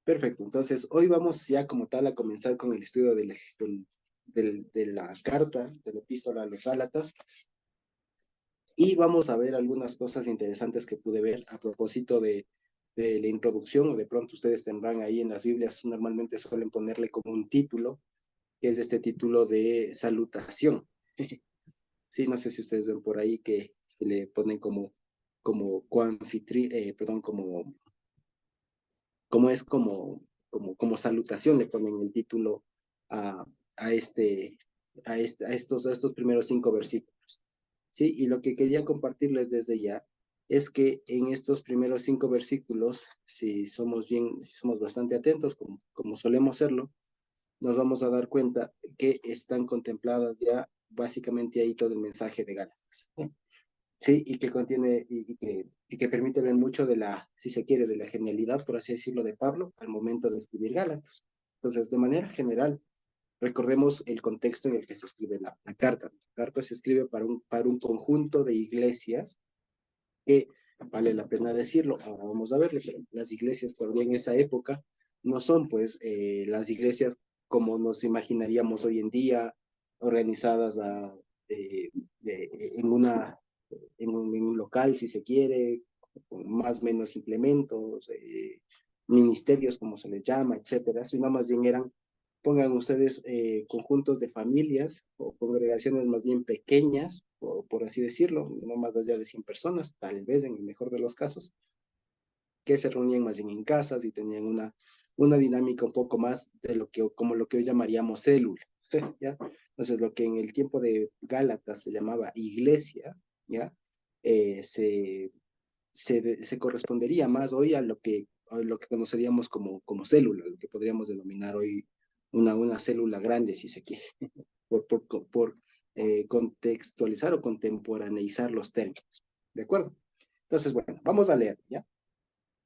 Perfecto, entonces hoy vamos ya como tal a comenzar con el estudio de la carta, de la epístola a los Gálatas, y vamos a ver algunas cosas interesantes que pude ver a propósito de la introducción, o de pronto ustedes tendrán ahí en las Biblias, normalmente suelen ponerle como un título, que es este título de salutación. Sí, no sé si ustedes ven por ahí que le ponen como perdón, como es como salutación, le ponen el título a, a, este, a estos primeros 5 versículos. Sí, y lo que quería compartirles desde ya es que en estos primeros 5 versículos, si somos bastante atentos, como solemos serlo, nos vamos a dar cuenta que están contempladas ya básicamente ahí todo el mensaje de Gálatas. Sí, y que contiene y que permite ver mucho de la, si se quiere, de la genialidad, por así decirlo, de Pablo al momento de escribir Gálatas. Entonces, de manera general, recordemos el contexto en el que se escribe la carta. La carta se escribe para un conjunto de iglesias que, vale la pena decirlo, ahora vamos a verlo, pero las iglesias todavía en esa época no son pues las iglesias como nos imaginaríamos hoy en día, organizadas en en un local, si se quiere, con más o menos implementos, ministerios, como se les llama, etcétera, sino más bien eran, pongan ustedes, conjuntos de familias o congregaciones más bien pequeñas, por así decirlo, no más allá de 100 personas, tal vez en el mejor de los casos, que se reunían más bien en casas y tenían una dinámica un poco más de como lo que hoy llamaríamos célula, ¿ya? Entonces, lo que en el tiempo de Gálatas se llamaba iglesia, ¿ya? Eh, se, se correspondería más hoy a lo que conoceríamos como célula, lo que podríamos denominar hoy una célula grande, si se quiere, por contextualizar o contemporaneizar los términos, ¿de acuerdo? Entonces, bueno, vamos a leer, ¿ya?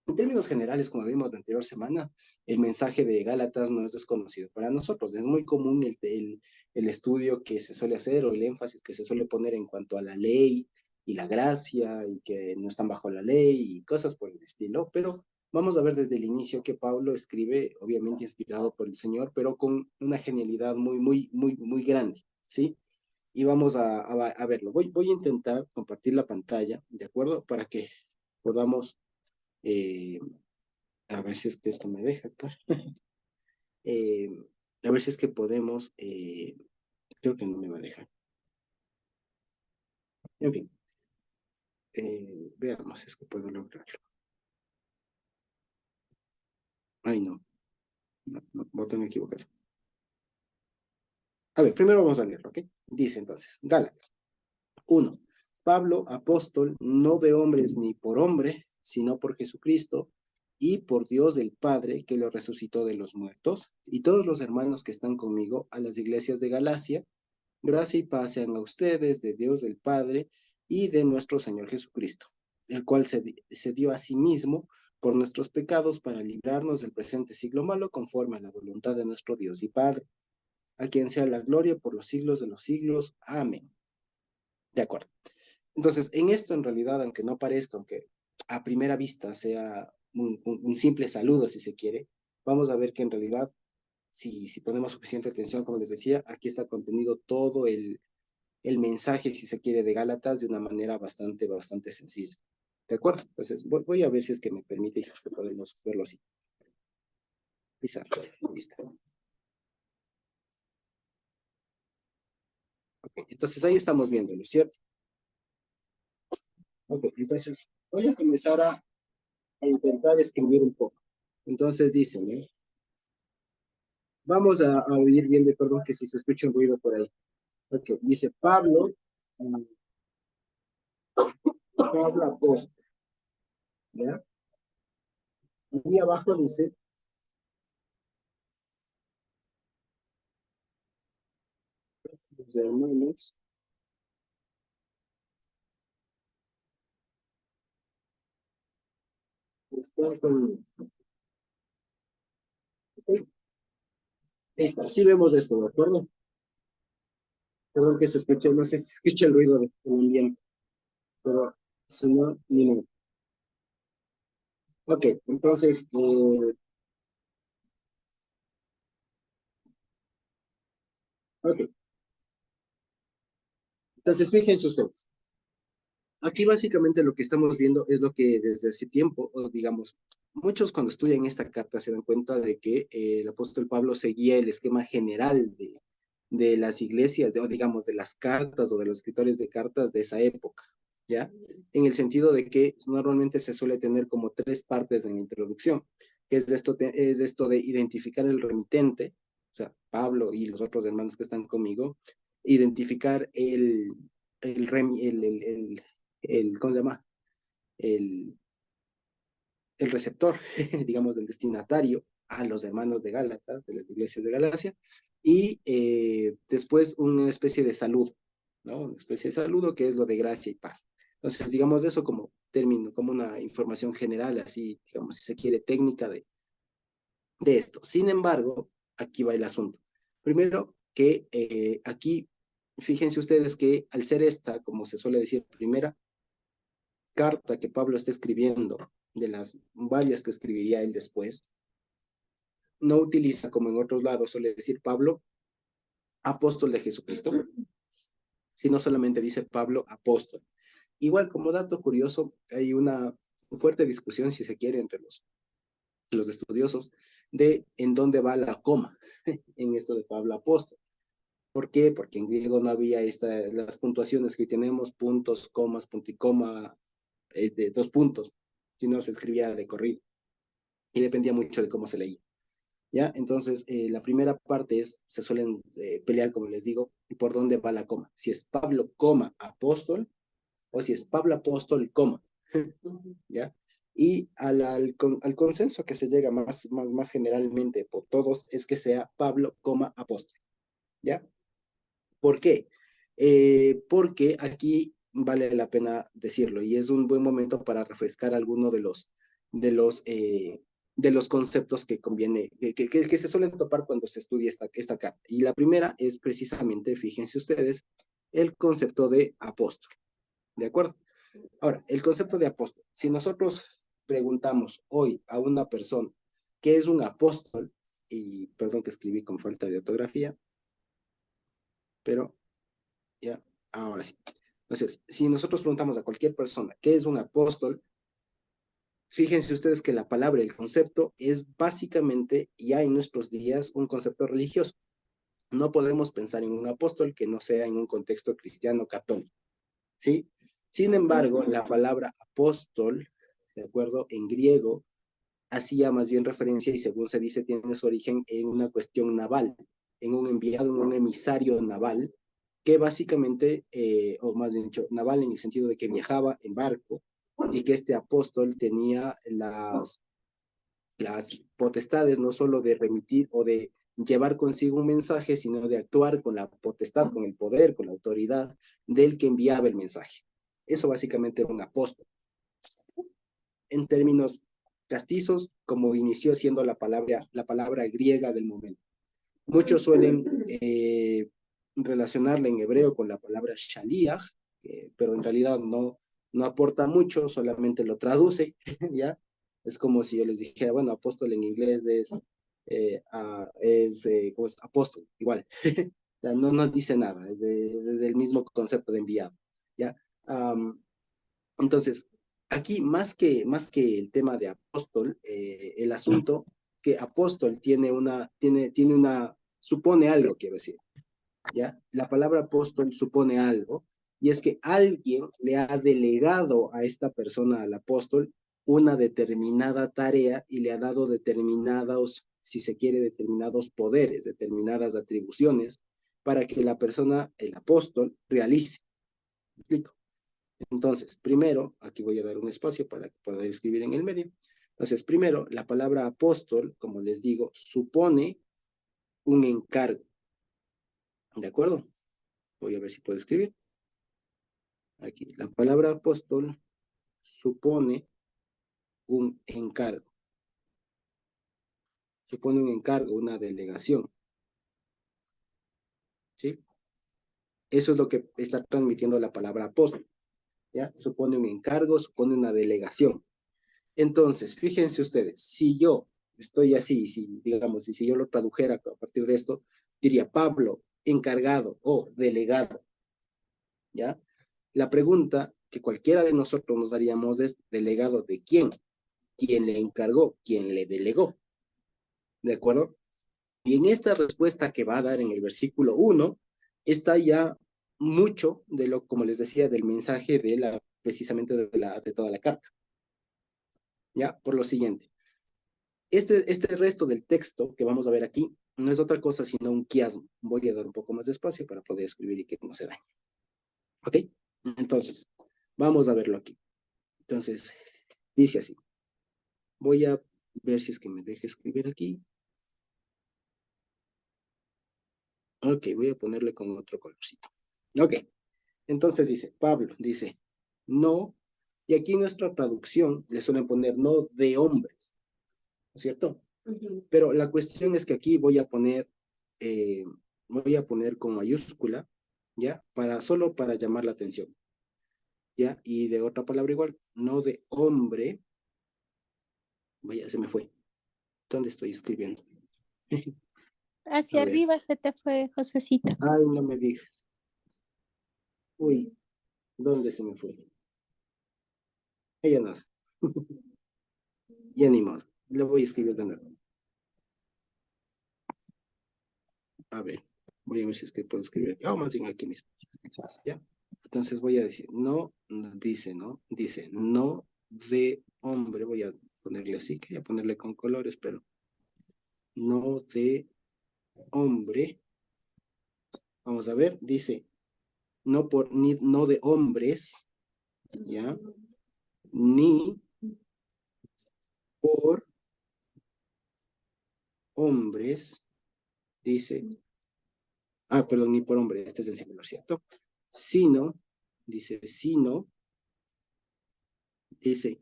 En términos generales, como vimos la anterior semana, el mensaje de Gálatas no es desconocido para nosotros. Es muy común el estudio que se suele hacer o el énfasis que se suele poner en cuanto a la ley y la gracia y que no están bajo la ley y cosas por el estilo. Pero vamos a ver desde el inicio que Pablo escribe, obviamente inspirado por el Señor, pero con una genialidad muy grande, ¿sí? Y vamos a verlo. Voy a intentar compartir la pantalla, ¿de acuerdo? Para que podamos eh, a ver si es que esto me deja actuar. Eh, a ver si es que podemos, creo que no me va a dejar. En fin, veamos si es que puedo lograrlo. Ay, no, botón equivocado. A ver, primero vamos a leerlo, ¿ok? Dice entonces, Gálatas 1. Pablo, apóstol, no de hombres ni por hombre, sino por Jesucristo y por Dios el Padre que lo resucitó de los muertos, y todos los hermanos que están conmigo a las iglesias de Galacia. Gracia y paz sean a ustedes de Dios el Padre y de nuestro Señor Jesucristo, el cual se dio a sí mismo por nuestros pecados para librarnos del presente siglo malo conforme a la voluntad de nuestro Dios y Padre, a quien sea la gloria por los siglos de los siglos. Amén. De acuerdo. Entonces, en esto en realidad, aunque no parezca, aunque a primera vista sea un simple saludo, si se quiere, vamos a ver que en realidad, si ponemos suficiente atención, como les decía, aquí está contenido todo el mensaje, si se quiere, de Gálatas de una manera bastante sencilla. ¿De acuerdo? Entonces, voy a ver si es que me permite, si es que podemos verlo así. Pizarro, listo. Okay, entonces ahí estamos viéndolo, ¿cierto? Ok, entonces voy a comenzar a intentar escribir un poco. Entonces dicen, ¿eh? Vamos a oír bien, de perdón que si se escucha un ruido por ahí. Ok, dice Pablo, Pablo apóstol, ¿ya? Y abajo dice, los hermanos, están con... Ok, listo, sí vemos esto, ¿de acuerdo? Perdón que se escuche, no sé si se escucha el ruido del ambiente, pero si no, ni modo. Ok, entonces, Ok, entonces fíjense ustedes. Aquí básicamente lo que estamos viendo es lo que desde hace tiempo, o digamos, muchos cuando estudian esta carta se dan cuenta de que el apóstol Pablo seguía el esquema general de las iglesias, o digamos, de las cartas o de los escritores de cartas de esa época, ¿ya? En el sentido de que normalmente se suele tener como tres partes en la introducción, que es esto de identificar el remitente, o sea, Pablo y los otros hermanos que están conmigo, identificar ¿cómo se llama? El, el receptor, digamos, del destinatario a los hermanos de Gálatas, de las iglesias de Galacia, y después una especie de saludo, ¿no? Una especie de saludo que es lo de gracia y paz. Entonces, digamos eso como término, como una información general, así, digamos, si se quiere, técnica de esto. Sin embargo, aquí va el asunto. Primero, que aquí, fíjense ustedes que al ser esta, como se suele decir, primera carta que Pablo está escribiendo, de las varias que escribiría él después, no utiliza, como en otros lados suele decir Pablo, apóstol de Jesucristo, sino solamente dice Pablo apóstol. Igual, como dato curioso, hay una fuerte discusión, si se quiere, entre los estudiosos de en dónde va la coma en esto de Pablo apóstol. ¿Por qué? Porque en griego no había las puntuaciones que tenemos, puntos, comas, punto y coma, de 2 puntos, sino se escribía de corrido y dependía mucho de cómo se leía. ¿Ya? Entonces, la primera parte se suelen pelear, como les digo, por dónde va la coma. Si es Pablo, coma, apóstol, o si es Pablo apóstol, coma. ¿Ya? Y al consenso que se llega más generalmente por todos es que sea Pablo, coma, apóstol. ¿Ya? ¿Por qué? Porque aquí vale la pena decirlo y es un buen momento para refrescar alguno de los, eh, de los conceptos que conviene, que se suelen topar cuando se estudia esta carta. Y la primera es precisamente, fíjense ustedes, el concepto de apóstol. ¿De acuerdo? Ahora, el concepto de apóstol. Si nosotros preguntamos hoy a una persona qué es un apóstol, y perdón que escribí con falta de ortografía, pero ya, ahora sí. Entonces, si nosotros preguntamos a cualquier persona qué es un apóstol, fíjense ustedes que la palabra, el concepto, es básicamente ya en nuestros días un concepto religioso. No podemos pensar en un apóstol que no sea en un contexto cristiano católico, ¿sí? Sin embargo, la palabra apóstol, ¿de acuerdo? En griego, hacía más bien referencia y según se dice tiene su origen en una cuestión naval, en un enviado, en un emisario naval, que básicamente, o más bien dicho, naval en el sentido de que viajaba en barco y que este apóstol tenía las potestades no solo de remitir o de llevar consigo un mensaje, sino de actuar con la potestad, con el poder, con la autoridad del que enviaba el mensaje. Eso básicamente era un apóstol en términos castizos, como inició siendo la palabra griega del momento. Muchos suelen relacionarla en hebreo con la palabra shaliach, pero en realidad no aporta mucho, solamente lo traduce, ¿ya? Es como si yo les dijera, bueno, apóstol en inglés ¿cómo es? Apóstol, igual. O sea, no dice nada, es del mismo concepto de enviado, ¿ya? Entonces, aquí más que el tema de apóstol, el asunto que apóstol supone algo, quiero decir, ¿ya? La palabra apóstol supone algo, y es que alguien le ha delegado a esta persona, al apóstol, una determinada tarea y le ha dado determinados, si se quiere, determinados poderes, determinadas atribuciones para que la persona, el apóstol, realice. ¿Me explico? Entonces, primero, aquí voy a dar un espacio para poder escribir en el medio. Entonces, primero, la palabra apóstol, como les digo, supone un encargo. ¿De acuerdo? Voy a ver si puedo escribir. Aquí, la palabra apóstol supone un encargo. Supone un encargo, una delegación. ¿Sí? Eso es lo que está transmitiendo la palabra apóstol. ¿Ya? Supone un encargo, supone una delegación. Entonces, fíjense ustedes, si yo estoy así, si digamos, y si yo lo tradujera a partir de esto, diría Pablo, encargado o delegado, ¿ya? La pregunta que cualquiera de nosotros nos daríamos es, ¿delegado de quién? ¿Quién le encargó? ¿Quién le delegó? ¿De acuerdo? Y en esta respuesta que va a dar en el versículo 1, está ya mucho de lo, como les decía, del mensaje de la, precisamente de toda la carta. ¿Ya? Por lo siguiente. Este resto del texto que vamos a ver aquí no es otra cosa sino un quiasmo. Voy a dar un poco más de espacio para poder escribir y que no se dañe. ¿Ok? Entonces, vamos a verlo aquí. Entonces, dice así. Voy a ver si es que me deja escribir aquí. Ok, voy a ponerle con otro colorcito. Ok, entonces dice, Pablo dice, no, y aquí en nuestra traducción le suelen poner no de hombres, ¿no es cierto? Pero la cuestión es que aquí eh, voy a poner con mayúscula, ¿ya? Solo para llamar la atención, ¿ya? Y de otra palabra igual, no de hombre, vaya, se me fue. ¿Dónde estoy escribiendo? A Hacia ver, arriba se te fue, Josecito. ay, no me digas. Uy, ¿dónde se me fue? Ella nada. Ya ni modo. Le voy a escribir de nuevo. A ver, voy a ver si es que puedo escribir aquí. Más bien aquí mismo. ¿Ya? Entonces voy a decir, no, dice, ¿no? Dice, no de hombre. Voy a ponerle así, que voy a ponerle con colores, pero no de hombre. Vamos a ver, dice, no de hombres, ¿ya? Ni por hombres, dice, perdón, ni por hombre, este es el singular, ¿cierto? Sino, dice, sino, dice,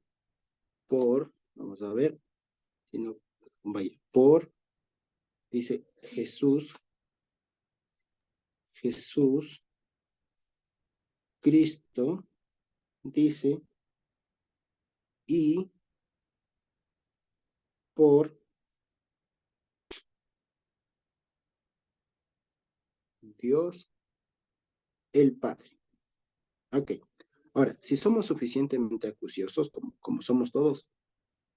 vamos a ver, sino, vaya, dice Jesús, Cristo, dice, y por Dios el Padre. Ok, ahora, si somos suficientemente acuciosos, como somos todos,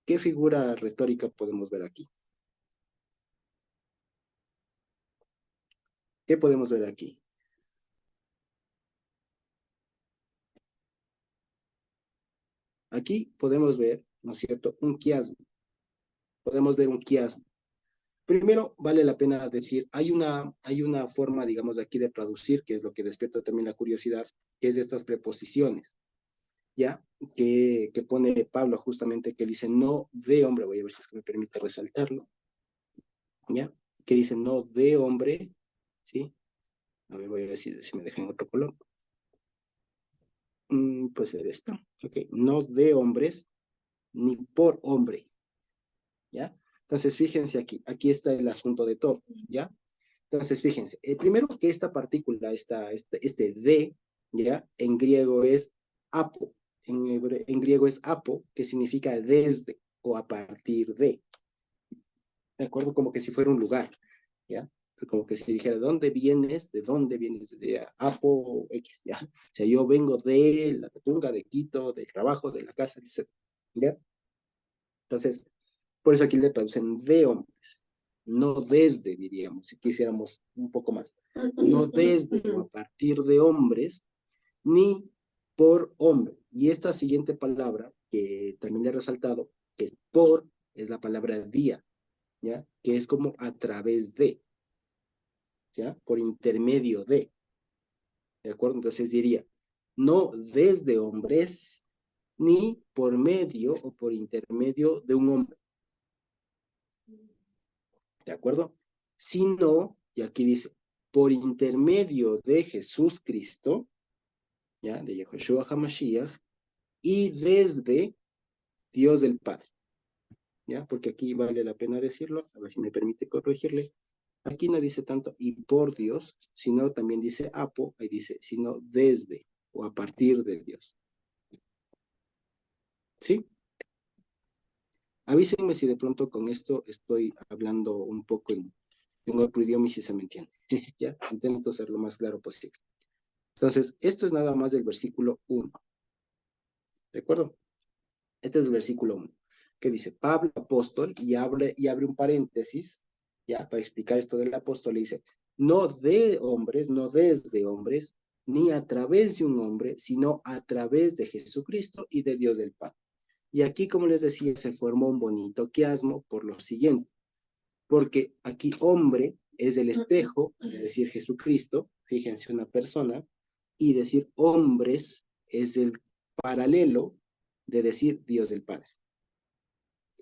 ¿qué figura retórica podemos ver aquí? ¿Qué podemos ver aquí? Aquí podemos ver, ¿no es cierto?, un quiasmo. Podemos ver un quiasmo. Primero, vale la pena decir, hay una forma, digamos, de aquí de traducir, que es lo que despierta también la curiosidad, que es de estas preposiciones, ¿ya? Que pone Pablo justamente, que dice no de hombre, voy a ver si es que me permite resaltarlo, ¿ya? Que dice no de hombre, ¿sí? A ver, voy a ver si me dejan otro color. Puede ser esto, ok. No de hombres, ni por hombre, ¿ya? Entonces, fíjense aquí está el asunto de todo, ¿ya? Entonces, fíjense, primero que esta partícula, este de, ¿ya? En griego es apo, en griego es apo, que significa desde o a partir de acuerdo? Como que si fuera un lugar, ¿ya? Como que si dijera, ¿de dónde vienes? Diría, apo X, ¿ya? O sea, yo vengo de la Tunga, de Quito, del trabajo, de la casa, etc. ¿Ya? Entonces, por eso aquí le traducen de hombres, no desde, diríamos, si quisiéramos un poco más. No desde o a partir de hombres, ni por hombre. Y esta siguiente palabra, que también le he resaltado, que es por, es la palabra día, ¿ya? Que es como a través ¿ya? Por intermedio ¿de acuerdo? Entonces diría, no desde hombres, ni por medio o por intermedio de un hombre. ¿De acuerdo? Sino, y aquí dice, por intermedio de Jesús Cristo, ¿ya? De Yehoshua HaMashiach, y desde Dios el Padre, ¿ya? Porque aquí vale la pena decirlo, a ver si me permite corregirle. Aquí no dice tanto y por Dios, sino también dice apo, ahí dice, sino desde o a partir de Dios. ¿Sí? Avísenme si de pronto con esto estoy hablando un poco en otro idioma y si se me entiende. ¿Ya? Intento ser lo más claro posible. Entonces, esto es nada más del versículo 1. ¿De acuerdo? Este es el versículo 1, que dice, Pablo, apóstol, y abre un paréntesis, ya, para explicar esto del apóstol, y dice, no de hombres, no desde hombres, ni a través de un hombre, sino a través de Jesucristo y de Dios del Padre. Y aquí, como les decía, se formó un bonito quiasmo por lo siguiente, porque aquí hombre es el espejo, es decir, Jesucristo, fíjense una persona, y decir hombres es el paralelo de decir Dios del Padre.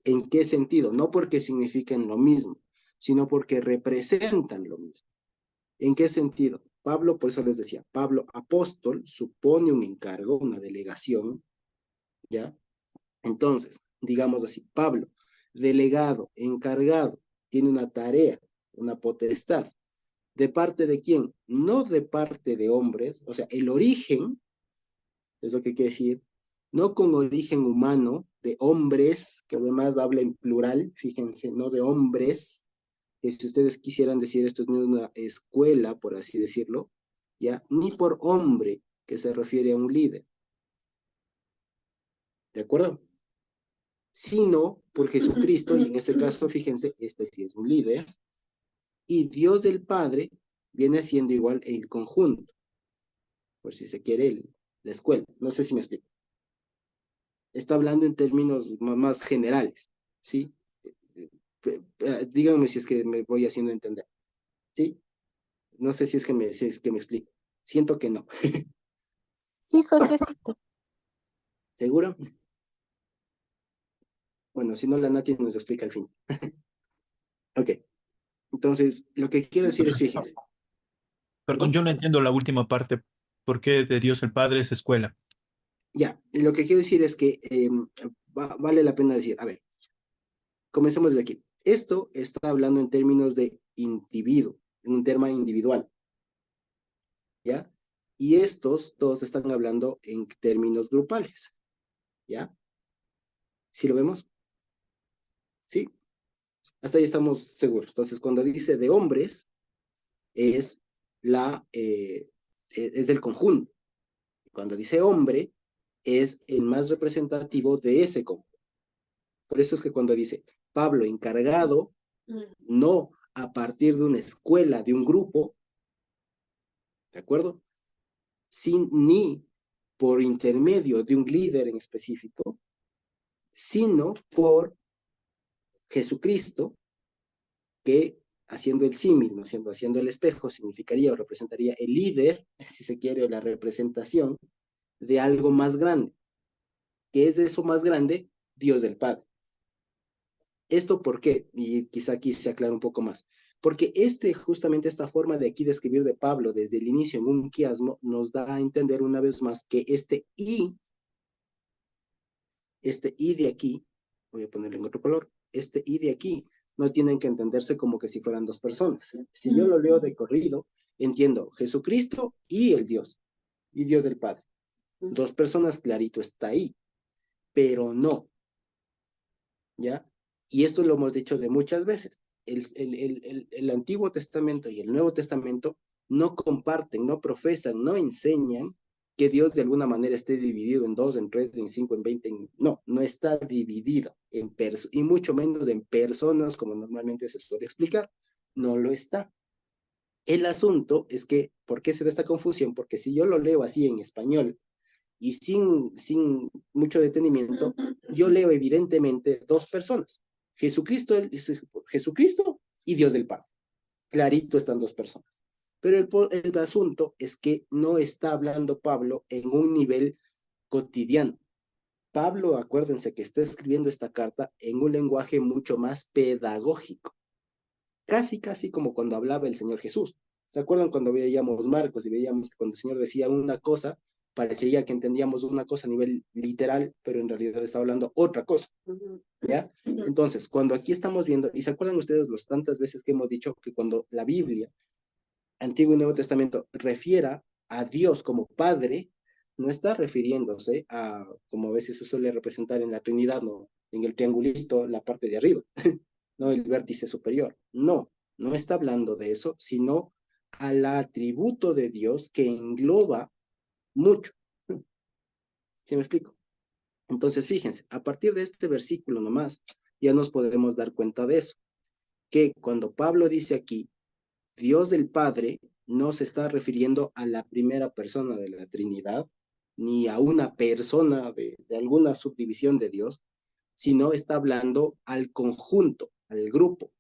¿En qué sentido? No porque signifiquen lo mismo, sino porque representan lo mismo. ¿En qué sentido? Pablo, por eso les decía, Pablo apóstol supone un encargo, una delegación, ¿ya? Entonces, digamos así, Pablo, delegado, encargado, tiene una tarea, una potestad. ¿De parte de quién? No de parte de hombres, o sea, el origen, es lo que quiere decir, no con origen humano, de hombres, que además habla en plural, fíjense, no de hombres, que si ustedes quisieran decir esto es una escuela, por así decirlo, ya, ni por hombre, que se refiere a un líder, ¿de acuerdo? Sino por Jesucristo, y en este caso, fíjense, este sí es un líder, y Dios del Padre viene siendo igual el conjunto, por si se quiere, la escuela. No sé si me explico. Está hablando en términos más generales, ¿sí? Díganme si es que me voy haciendo entender, ¿sí? No sé si es que me explico. Siento que no. Sí, Josecito. ¿Seguro? Bueno, si no, la Nati nos explica al fin. Ok. Entonces, lo que quiero decir es, fíjense, Perdón, ¿no? yo no entiendo la última parte. ¿Por qué de Dios el Padre es escuela? Ya, lo que quiero decir es que vale la pena decir, a ver, comencemos de aquí. Esto está hablando en términos de individuo, en un tema individual, ¿ya? Y estos todos están hablando en términos grupales, ¿ya? ¿Sí lo vemos? Sí, hasta ahí estamos seguros. Entonces, cuando dice de hombres, es es del conjunto. Cuando dice hombre, es el más representativo de ese conjunto. Por eso es que cuando dice Pablo encargado, no a partir de una escuela, de un grupo, ¿de acuerdo? Ni por intermedio de un líder en específico, sino por Jesucristo, que haciendo el símil, ¿no? Haciendo el espejo, significaría o representaría el líder, si se quiere, o la representación de algo más grande. ¿Qué es eso más grande? Dios del Padre. ¿Esto por qué? Y quizá aquí se aclara un poco más. Porque justamente esta forma de aquí de escribir de Pablo desde el inicio en un quiasmo nos da a entender una vez más que este I de aquí, voy a ponerlo en otro color, este I de aquí no tienen que entenderse como que si fueran dos personas. Si yo lo leo de corrido, entiendo Jesucristo y el Dios, y Dios del Padre. Dos personas, clarito está ahí, pero no, ¿ya? Y esto lo hemos dicho de muchas veces. El Antiguo Testamento y el Nuevo Testamento no comparten, no profesan, no enseñan que Dios de alguna manera esté dividido en dos, en tres, en cinco, en 20. No, no está dividido y mucho menos en personas, como normalmente se suele explicar. No lo está. El asunto es que, ¿por qué se da esta confusión? Porque si yo lo leo así en español y sin mucho detenimiento, yo leo evidentemente dos personas, Jesucristo y Dios del Padre. Clarito están dos personas. Pero el asunto es que no está hablando Pablo en un nivel cotidiano. Pablo, acuérdense que está escribiendo esta carta en un lenguaje mucho más pedagógico, casi como cuando hablaba el Señor Jesús. ¿Se acuerdan cuando veíamos Marcos y veíamos que cuando el Señor decía una cosa, parecería que entendíamos una cosa a nivel literal, pero en realidad está hablando otra cosa? ¿Ya? Entonces, cuando aquí estamos viendo, y se acuerdan ustedes las tantas veces que hemos dicho que cuando la Biblia, Antiguo y Nuevo Testamento, refiera a Dios como Padre, no está refiriéndose a, como a veces se suele representar en la Trinidad, ¿no? En el triangulito, la parte de arriba, no el vértice superior. No, No está hablando de eso, sino al atributo de Dios que engloba mucho. ¿Sí me explico? Entonces, fíjense, a partir de este versículo nomás, ya nos podemos dar cuenta de eso, que cuando Pablo dice aquí, Dios del Padre, no se está refiriendo a la primera persona de la Trinidad, ni a una persona de alguna subdivisión de Dios, sino está hablando al conjunto, al grupo,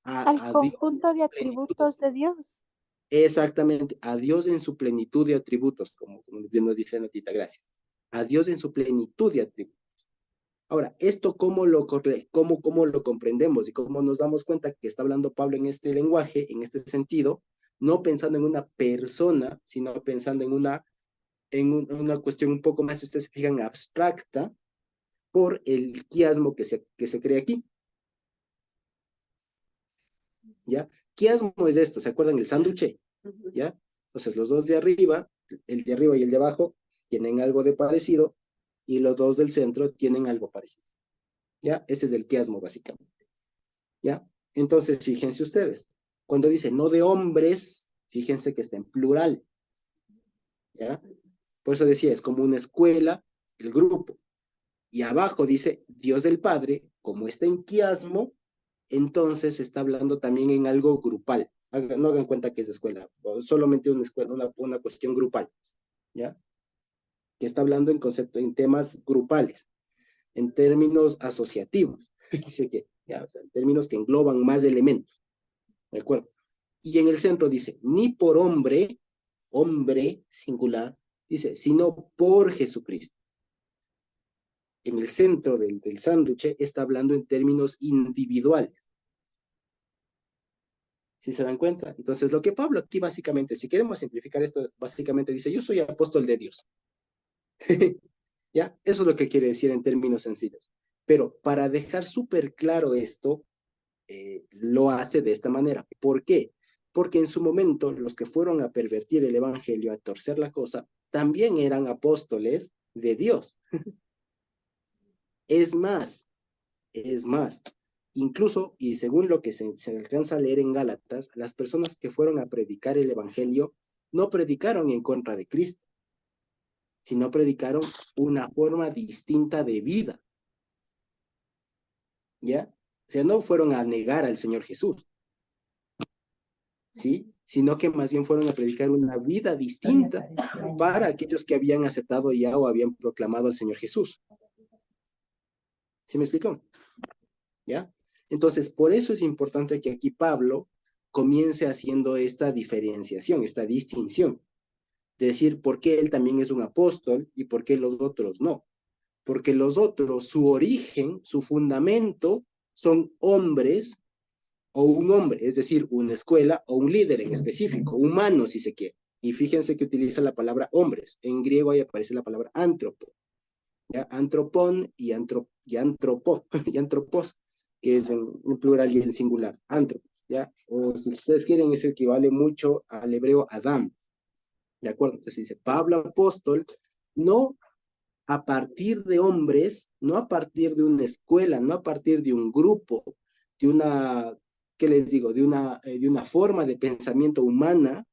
Al a Dios conjunto de en plenitud. atributos de Dios. Exactamente, a Dios en su plenitud de atributos, como bien nos dice Notita, gracias. A Dios en su plenitud de atributos. Ahora, ¿esto cómo lo comprendemos y cómo nos damos cuenta que está hablando Pablo en este lenguaje, en este sentido? No pensando en una persona, sino pensando en una cuestión un poco más, si ustedes se fijan, abstracta, por el quiasmo que se crea aquí. ¿Ya? Quiasmo es esto, ¿se acuerdan? El sándwich, ¿ya? Entonces, los dos de arriba, el de arriba y el de abajo, tienen algo de parecido, y los dos del centro tienen algo parecido. ¿Ya? Ese es el quiasmo, básicamente. ¿Ya? Entonces, fíjense ustedes, cuando dice no de hombres, fíjense que está en plural. ¿Ya? Por eso decía, es como una escuela, el grupo. Y abajo dice Dios del Padre, como está en quiasmo, entonces está hablando también en algo grupal. No hagan cuenta que es de escuela, solamente una escuela, una cuestión grupal, ¿ya? Que está hablando en concepto, en temas grupales, en términos asociativos, dice que, ya, o sea, en términos que engloban más elementos, ¿de acuerdo? Y en el centro dice, ni por hombre, hombre singular, dice, sino por Jesucristo. En el centro del sándwich está hablando en términos individuales. ¿Sí se dan cuenta? Entonces, lo que Pablo aquí básicamente, si queremos simplificar esto, básicamente dice, yo soy apóstol de Dios. ¿Ya? Eso es lo que quiere decir en términos sencillos. Pero para dejar súper claro esto, lo hace de esta manera. ¿Por qué? Porque en su momento los que fueron a pervertir el evangelio, a torcer la cosa, también eran apóstoles de Dios. Es más, es más, incluso, y según lo que se alcanza a leer en Gálatas, las personas que fueron a predicar el evangelio no predicaron en contra de Cristo, sino predicaron una forma distinta de vida, ¿ya? O sea, no fueron a negar al Señor Jesús, ¿sí? Sino que más bien fueron a predicar una vida distinta para aquellos que habían aceptado ya o habían proclamado al Señor Jesús. ¿Sí me explicó? ¿Ya? Entonces, por eso es importante que aquí Pablo comience haciendo esta diferenciación, esta distinción, de decir por qué él también es un apóstol y por qué los otros no. Porque los otros, su origen, su fundamento, son hombres o un hombre, es decir, una escuela o un líder en específico, humano si se quiere. Y fíjense que utiliza la palabra hombres. En griego ahí aparece la palabra antropo, ¿ya? Antropón y antropo, y antropos, que es en plural y en singular, antropos, ¿ya? O si ustedes quieren, eso equivale mucho al hebreo Adam, ¿de acuerdo? Entonces dice, Pablo apóstol, no a partir de hombres, no a partir de una escuela, no a partir de un grupo, de una, ¿qué les digo? De una forma de pensamiento humana,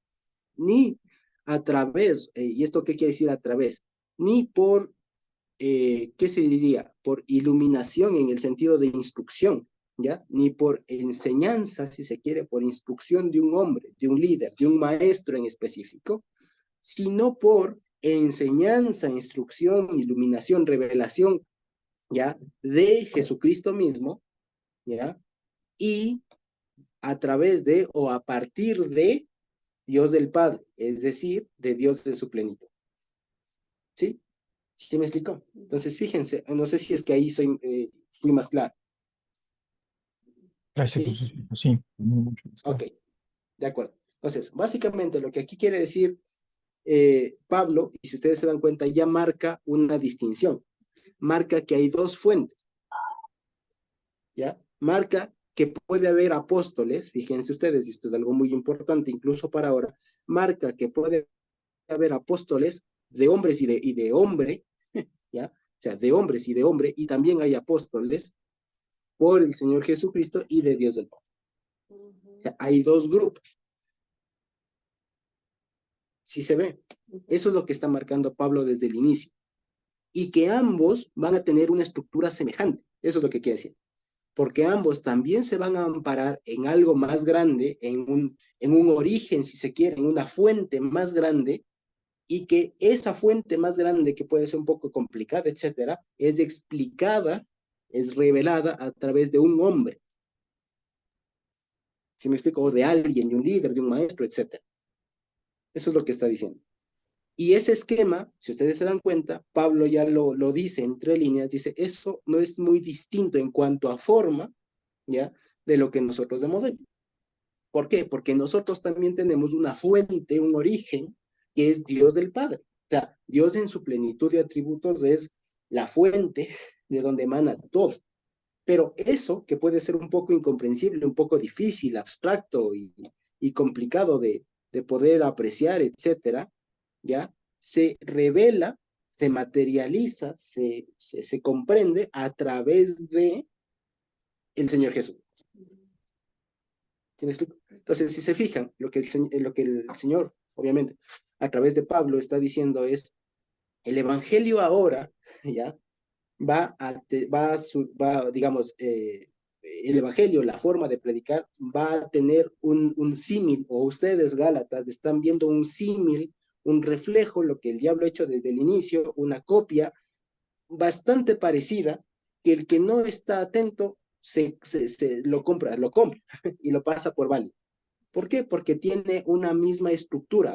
ni a través, ¿y esto qué quiere decir a través? Ni por, ¿qué se diría? Por iluminación en el sentido de instrucción, ¿ya? Ni por enseñanza, si se quiere, por instrucción de un hombre, de un líder, de un maestro en específico, sino por enseñanza, instrucción, iluminación, revelación, ¿ya? De Jesucristo mismo, ¿ya? Y a través de o a partir de Dios del Padre, es decir, de Dios de su plenitud. ¿Sí? ¿Sí me explicó? Entonces, fíjense, no sé si es que ahí fui más claro. Gracias por ¿Sí? su explicación. Sí, mucho más Ok, claro. de acuerdo. Entonces, básicamente lo que aquí quiere decir Pablo, y si ustedes se dan cuenta, ya marca una distinción. Marca que hay dos fuentes, ¿ya? Marca que puede haber apóstoles, fíjense ustedes, esto es algo muy importante, incluso para ahora, marca que puede haber apóstoles de hombres y de hombre, ¿ya? O sea, de hombres y de hombre, y también hay apóstoles por el Señor Jesucristo y de Dios del Padre. O sea, hay dos grupos. Sí se ve. Eso es lo que está marcando Pablo desde el inicio. Y que ambos van a tener una estructura semejante. Eso es lo que quiere decir. Porque ambos también se van a amparar en algo más grande, en un origen, si se quiere, en una fuente más grande, y que esa fuente más grande, que puede ser un poco complicada, etcétera, es explicada, es revelada a través de un hombre. ¿Sí me explico? O de alguien, de un líder, de un maestro, etcétera. Eso es lo que está diciendo. Y ese esquema, si ustedes se dan cuenta, Pablo ya lo dice entre líneas, dice, eso no es muy distinto en cuanto a forma, ¿ya? De lo que nosotros vemos hoy. ¿Por qué? Porque nosotros también tenemos una fuente, un origen, que es Dios del Padre. O sea, Dios en su plenitud de atributos es la fuente de donde emana todo. Pero eso, que puede ser un poco incomprensible, un poco difícil, abstracto y complicado de poder apreciar, etcétera, ¿ya? Se revela, se materializa, se comprende a través de el Señor Jesús. ¿Sí me explico? Entonces, si se fijan, lo que el Señor, obviamente, a través de Pablo está diciendo es, el Evangelio ahora, ¿ya? Digamos, el Evangelio, la forma de predicar, va a tener un símil, o ustedes, Gálatas, están viendo un símil, un reflejo, lo que el diablo ha hecho desde el inicio, una copia bastante parecida, que el que no está atento lo compra y lo pasa por válido. ¿Por qué? Porque tiene una misma estructura,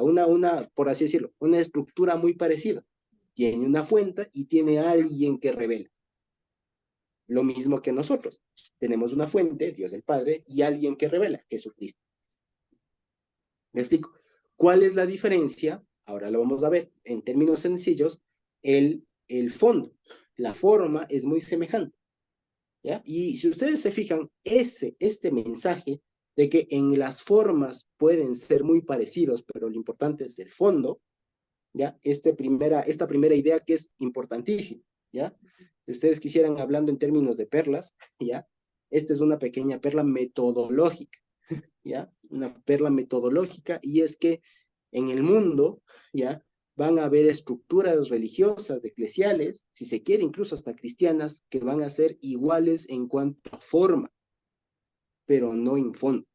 por así decirlo, una estructura muy parecida. Tiene una fuente y tiene a alguien que revela. Lo mismo que nosotros. Tenemos una fuente, Dios el Padre, y alguien que revela, Jesucristo. ¿Me explico? ¿Cuál es la diferencia? Ahora lo vamos a ver. En términos sencillos, el fondo, la forma es muy semejante. ¿Ya? Y si ustedes se fijan, este mensaje de que en las formas pueden ser muy parecidos, pero lo importante es el fondo, ¿ya? Esta primera idea que es importantísima, ¿ya? Si ustedes quisieran hablando en términos de perlas, ¿ya? Esta es una pequeña perla metodológica, ¿ya? Una perla metodológica, y es que en el mundo, ¿ya? Van a haber estructuras religiosas, eclesiales, si se quiere, incluso hasta cristianas, que van a ser iguales en cuanto a forma, pero no en fondo,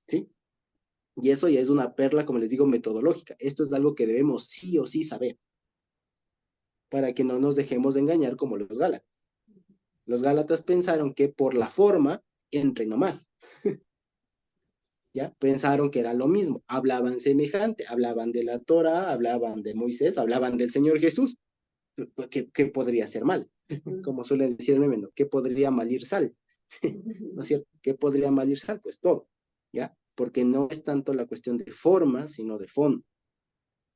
¿sí? Y eso ya es una perla, como les digo, metodológica. Esto es algo que debemos sí o sí saber, para que no nos dejemos de engañar como los Gálatas. Los Gálatas pensaron que por la forma, entre nomás. ¿Ya? Pensaron que era lo mismo. Hablaban semejante, hablaban de la Torah, hablaban de Moisés, hablaban del Señor Jesús. ¿Qué podría ser mal? Como suele decir el meme, ¿no? ¿Qué podría mal ir sal? ¿No es cierto? ¿Qué podría mal ir sal? Pues todo, ¿ya? Porque no es tanto la cuestión de forma, sino de fondo.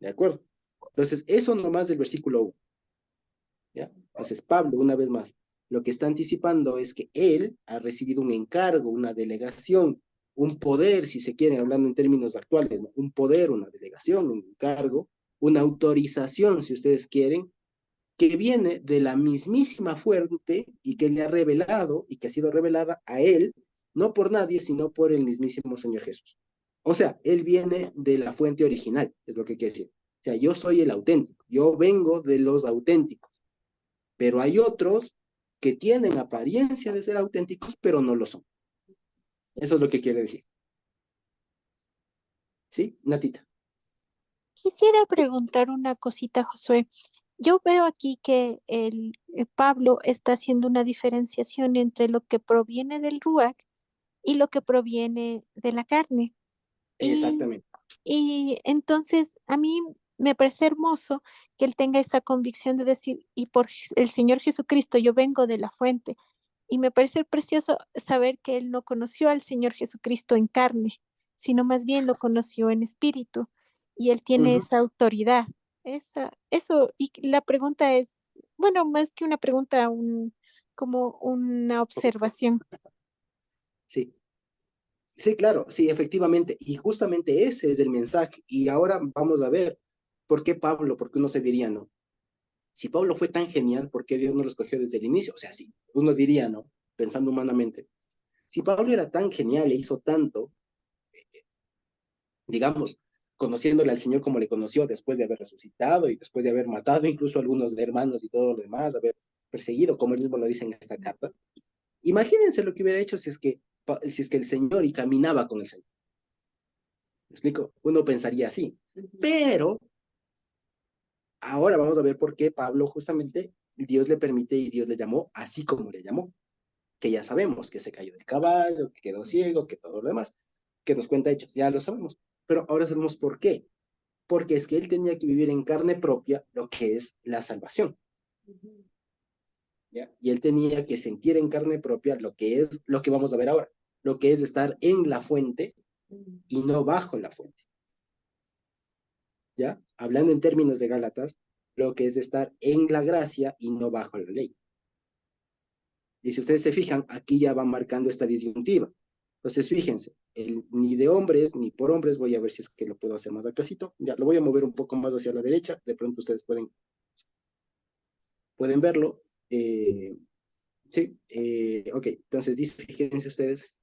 ¿De acuerdo? Entonces, eso nomás del versículo 1. ¿Ya? Entonces, Pablo, una vez más, lo que está anticipando es que él ha recibido un encargo, una delegación, un poder, si se quieren, hablando en términos actuales, ¿no? Un poder, una delegación, un encargo, una autorización, si ustedes quieren, que viene de la mismísima fuente y que le ha revelado y que ha sido revelada a él, no por nadie, sino por el mismísimo Señor Jesús. O sea, él viene de la fuente original, es lo que quiere decir. O sea, yo soy el auténtico, yo vengo de los auténticos, pero hay otros que tienen apariencia de ser auténticos, pero no lo son. Eso es lo que quiere decir. ¿Sí, Natita? Quisiera preguntar una cosita, Josué. Yo veo aquí que Pablo está haciendo una diferenciación entre lo que proviene del Ruach y lo que proviene de la carne. Y, Exactamente. y entonces a mí me parece hermoso que él tenga esa convicción de decir, y por el Señor Jesucristo yo vengo de la fuente. Y me parece precioso saber que él no conoció al Señor Jesucristo en carne, sino más bien lo conoció en espíritu. Y él tiene esa autoridad. Y la pregunta es, bueno, más que una pregunta, como una observación. Sí. Sí, claro, sí, efectivamente. Y justamente ese es el mensaje. Y ahora vamos a ver por qué Pablo, porque uno se diría, ¿no? Si Pablo fue tan genial, ¿por qué Dios no lo escogió desde el inicio? O sea, sí, uno diría, ¿no? Pensando humanamente. Si Pablo era tan genial e hizo tanto, digamos, conociéndole al Señor como le conoció después de haber resucitado y después de haber matado incluso a algunos hermanos y todo lo demás, haber perseguido, como él mismo lo dice en esta carta, imagínense lo que hubiera hecho si es que el Señor y caminaba con el Señor. ¿Me explico? Uno pensaría así. Pero ahora vamos a ver por qué Pablo justamente Dios le permite y Dios le llamó así como le llamó. Que ya sabemos que se cayó del caballo, que quedó ciego, que todo lo demás, que nos cuenta hechos, ya lo sabemos. Pero ahora sabemos por qué. Porque es que él tenía que vivir en carne propia lo que es la salvación. ¿Ya? Y él tenía que sentir en carne propia lo que es lo que vamos a ver ahora, lo que es estar en la fuente y no bajo la fuente. ¿Ya? Hablando en términos de Gálatas, lo que es estar en la gracia y no bajo la ley. Y si ustedes se fijan, aquí ya va marcando esta disyuntiva. Entonces, fíjense, ni de hombres ni por hombres, voy a ver si es que lo puedo hacer más acásito. Ya, lo voy a mover un poco más hacia la derecha, de pronto ustedes pueden verlo. Sí, ok, entonces dice, fíjense ustedes,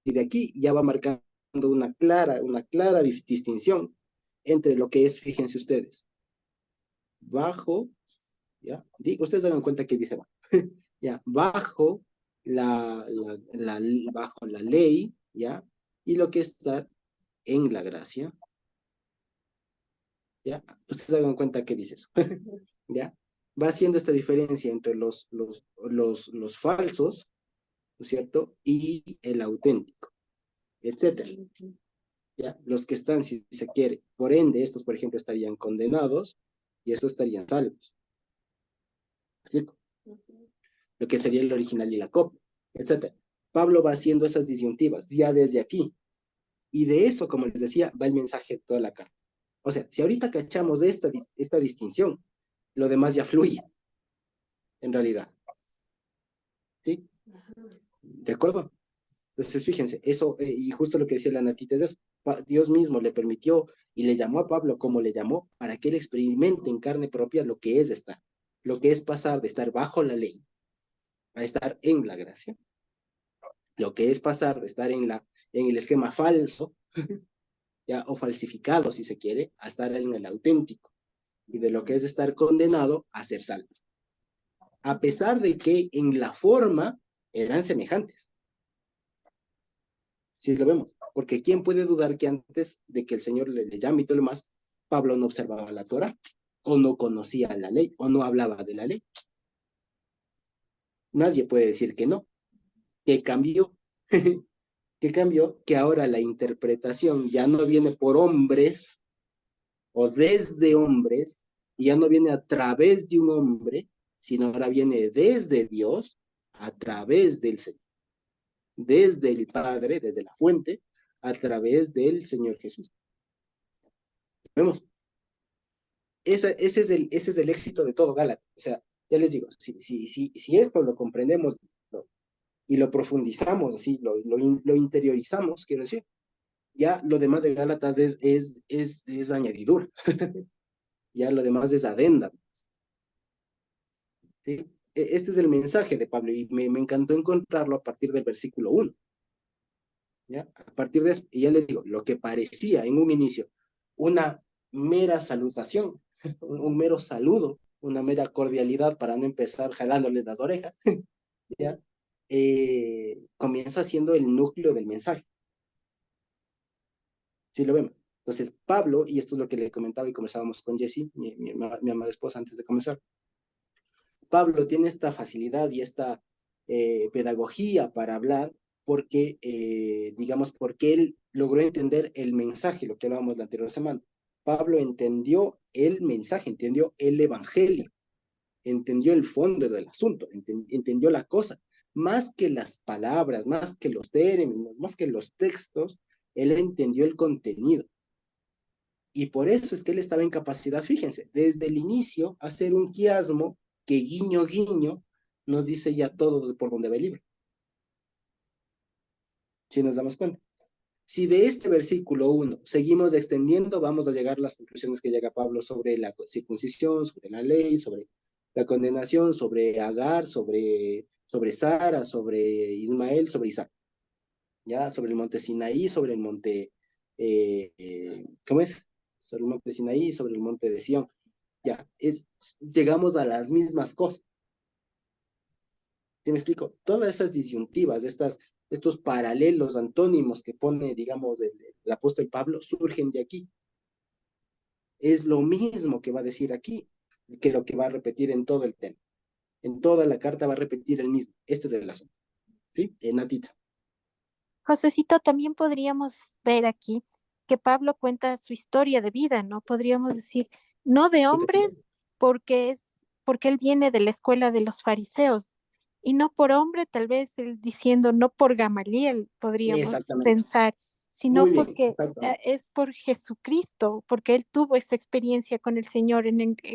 y de aquí ya va marcando una clara distinción entre lo que es, fíjense ustedes, bajo, ¿ya? Ustedes hagan cuenta que dice bajo, ¿ya? Bajo bajo la ley, ¿ya? Y lo que está en la gracia, ¿ya? Ustedes hagan cuenta que dice eso, ¿ya? Va haciendo esta diferencia entre los falsos, ¿no es cierto? Y el auténtico, etcétera. ¿Ya? Los que están, si se quiere, por ende, estos, por ejemplo, estarían condenados y estos estarían salvos. ¿Explico? Lo que sería el original y la copia, etcétera. Pablo va haciendo esas disyuntivas ya desde aquí. Y de eso, como les decía, va el mensaje de toda la carta. O sea, si ahorita cachamos de esta distinción, lo demás ya fluye, en realidad. ¿Sí? ¿De acuerdo? Entonces, fíjense, eso, y justo lo que decía la Natita es eso, Dios mismo le permitió y le llamó a Pablo como le llamó para que él experimente en carne propia lo que es estar, lo que es pasar de estar bajo la ley a estar en la gracia, lo que es pasar de estar en el esquema falso, ya, o falsificado, si se quiere, a estar en el auténtico, y de lo que es estar condenado a ser salvo. A pesar de que en la forma eran semejantes. Si lo vemos, porque ¿quién puede dudar que antes de que el Señor le llame y todo lo más, Pablo no observaba la Torah, o no conocía la ley, o no hablaba de la ley? Nadie puede decir que no. ¿Qué cambió? ¿Qué cambió? Que ahora la interpretación ya no viene por hombres o desde hombres, y ya no viene a través de un hombre, sino ahora viene desde Dios, a través del Señor, desde el Padre, desde la fuente, a través del Señor Jesús. Vemos, ese es el éxito de todo Gálatas. O sea, ya les digo, si esto lo comprendemos y lo profundizamos, así, lo interiorizamos, quiero decir, ya lo demás de Gálatas es añadidura. Ya lo demás es adenda. ¿Sí? Este es el mensaje de Pablo y me encantó encontrarlo a partir del versículo 1. ¿Ya? A partir de eso, y ya les digo, lo que parecía en un inicio una mera salutación, un mero saludo, una mera cordialidad para no empezar jalándoles las orejas, ¿ya? Comienza siendo el núcleo del mensaje. ¿Sí lo vemos? Entonces, Pablo, y esto es lo que le comentaba y conversábamos con Jessie, mi amada esposa, antes de comenzar, Pablo tiene esta facilidad y esta pedagogía para hablar porque, digamos, porque él logró entender el mensaje, lo que hablábamos la anterior semana. Pablo entendió el mensaje, entendió el evangelio, entendió el fondo del asunto, entendió la cosa. Más que las palabras, más que los términos, más que los textos, él entendió el contenido. Y por eso es que él estaba en capacidad, fíjense, desde el inicio, hacer un quiasmo que guiño, guiño, nos dice ya todo por donde va el libro. Si nos damos cuenta. Si de este versículo 1 seguimos extendiendo, vamos a llegar a las conclusiones que llega Pablo sobre la circuncisión, sobre la ley, sobre la condenación, sobre Agar, sobre Sara, sobre Ismael, sobre Isaac. ya, sobre el monte Sinaí, sobre el monte, ¿cómo es? Sobre el monte Sinaí, sobre el monte de Sión, ya, llegamos a las mismas cosas. ¿Sí me explico? Todas esas disyuntivas, estos paralelos antónimos que pone, digamos, el apóstol Pablo, surgen de aquí. Es lo mismo que va a decir aquí, que lo que va a repetir en todo el tema. En toda la carta va a repetir el mismo. Este es el asunto. ¿Sí? Natita. Josécito, también podríamos ver aquí que Pablo cuenta su historia de vida, ¿no? Podríamos decir, no de Sí, hombres, porque él viene de la escuela de los fariseos, y no por hombre, tal vez él diciendo, no por Gamaliel, podríamos exactamente. pensar, sino Muy bien. porque Exactamente. es por Jesucristo, porque él tuvo esa experiencia con el Señor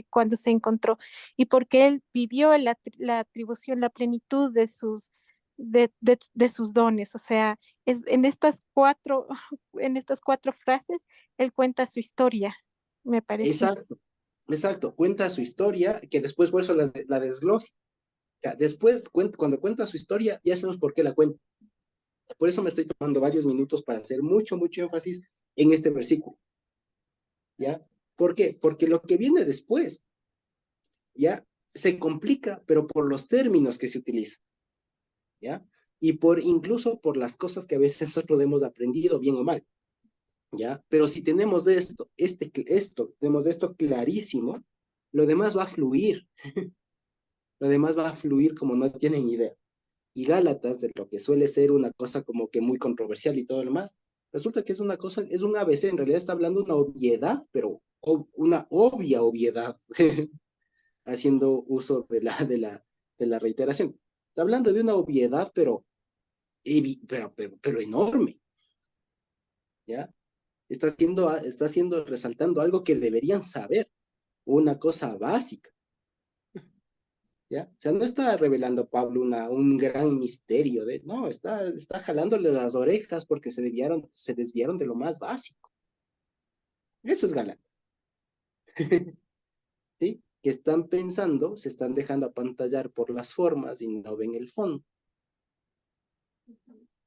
cuando se encontró, y porque él vivió la atribución, la plenitud de sus dones, o sea, en en estas cuatro frases, él cuenta su historia, me parece. Exacto. Exacto. Cuenta su historia, que después por eso la desglosa. Ya, después, cuando cuenta su historia, ya sabemos por qué la cuenta. Por eso me estoy tomando varios minutos para hacer mucho, mucho énfasis en este versículo. ¿Ya? ¿Por qué? Porque lo que viene después, ¿ya? Se complica, pero por los términos que se utilizan, ¿ya? Y incluso por las cosas que a veces nosotros hemos aprendido bien o mal, ¿ya? Pero si tenemos tenemos esto clarísimo, lo demás va a fluir, lo demás va a fluir como no tienen idea. Y Gálatas, de lo que suele ser una cosa como que muy controversial y todo lo demás, resulta que es una cosa, es un ABC, en realidad está hablando una obviedad, pero una obvia obviedad, haciendo uso de la reiteración. Está hablando de una obviedad, pero enorme, ¿ya? Está haciendo, resaltando algo que deberían saber, una cosa básica, ¿ya? O sea, no está revelando Pablo un gran misterio, no, está jalándole las orejas porque se desviaron de lo más básico. Eso es galán, ¿sí? Que están pensando, se están dejando apantallar por las formas y no ven el fondo,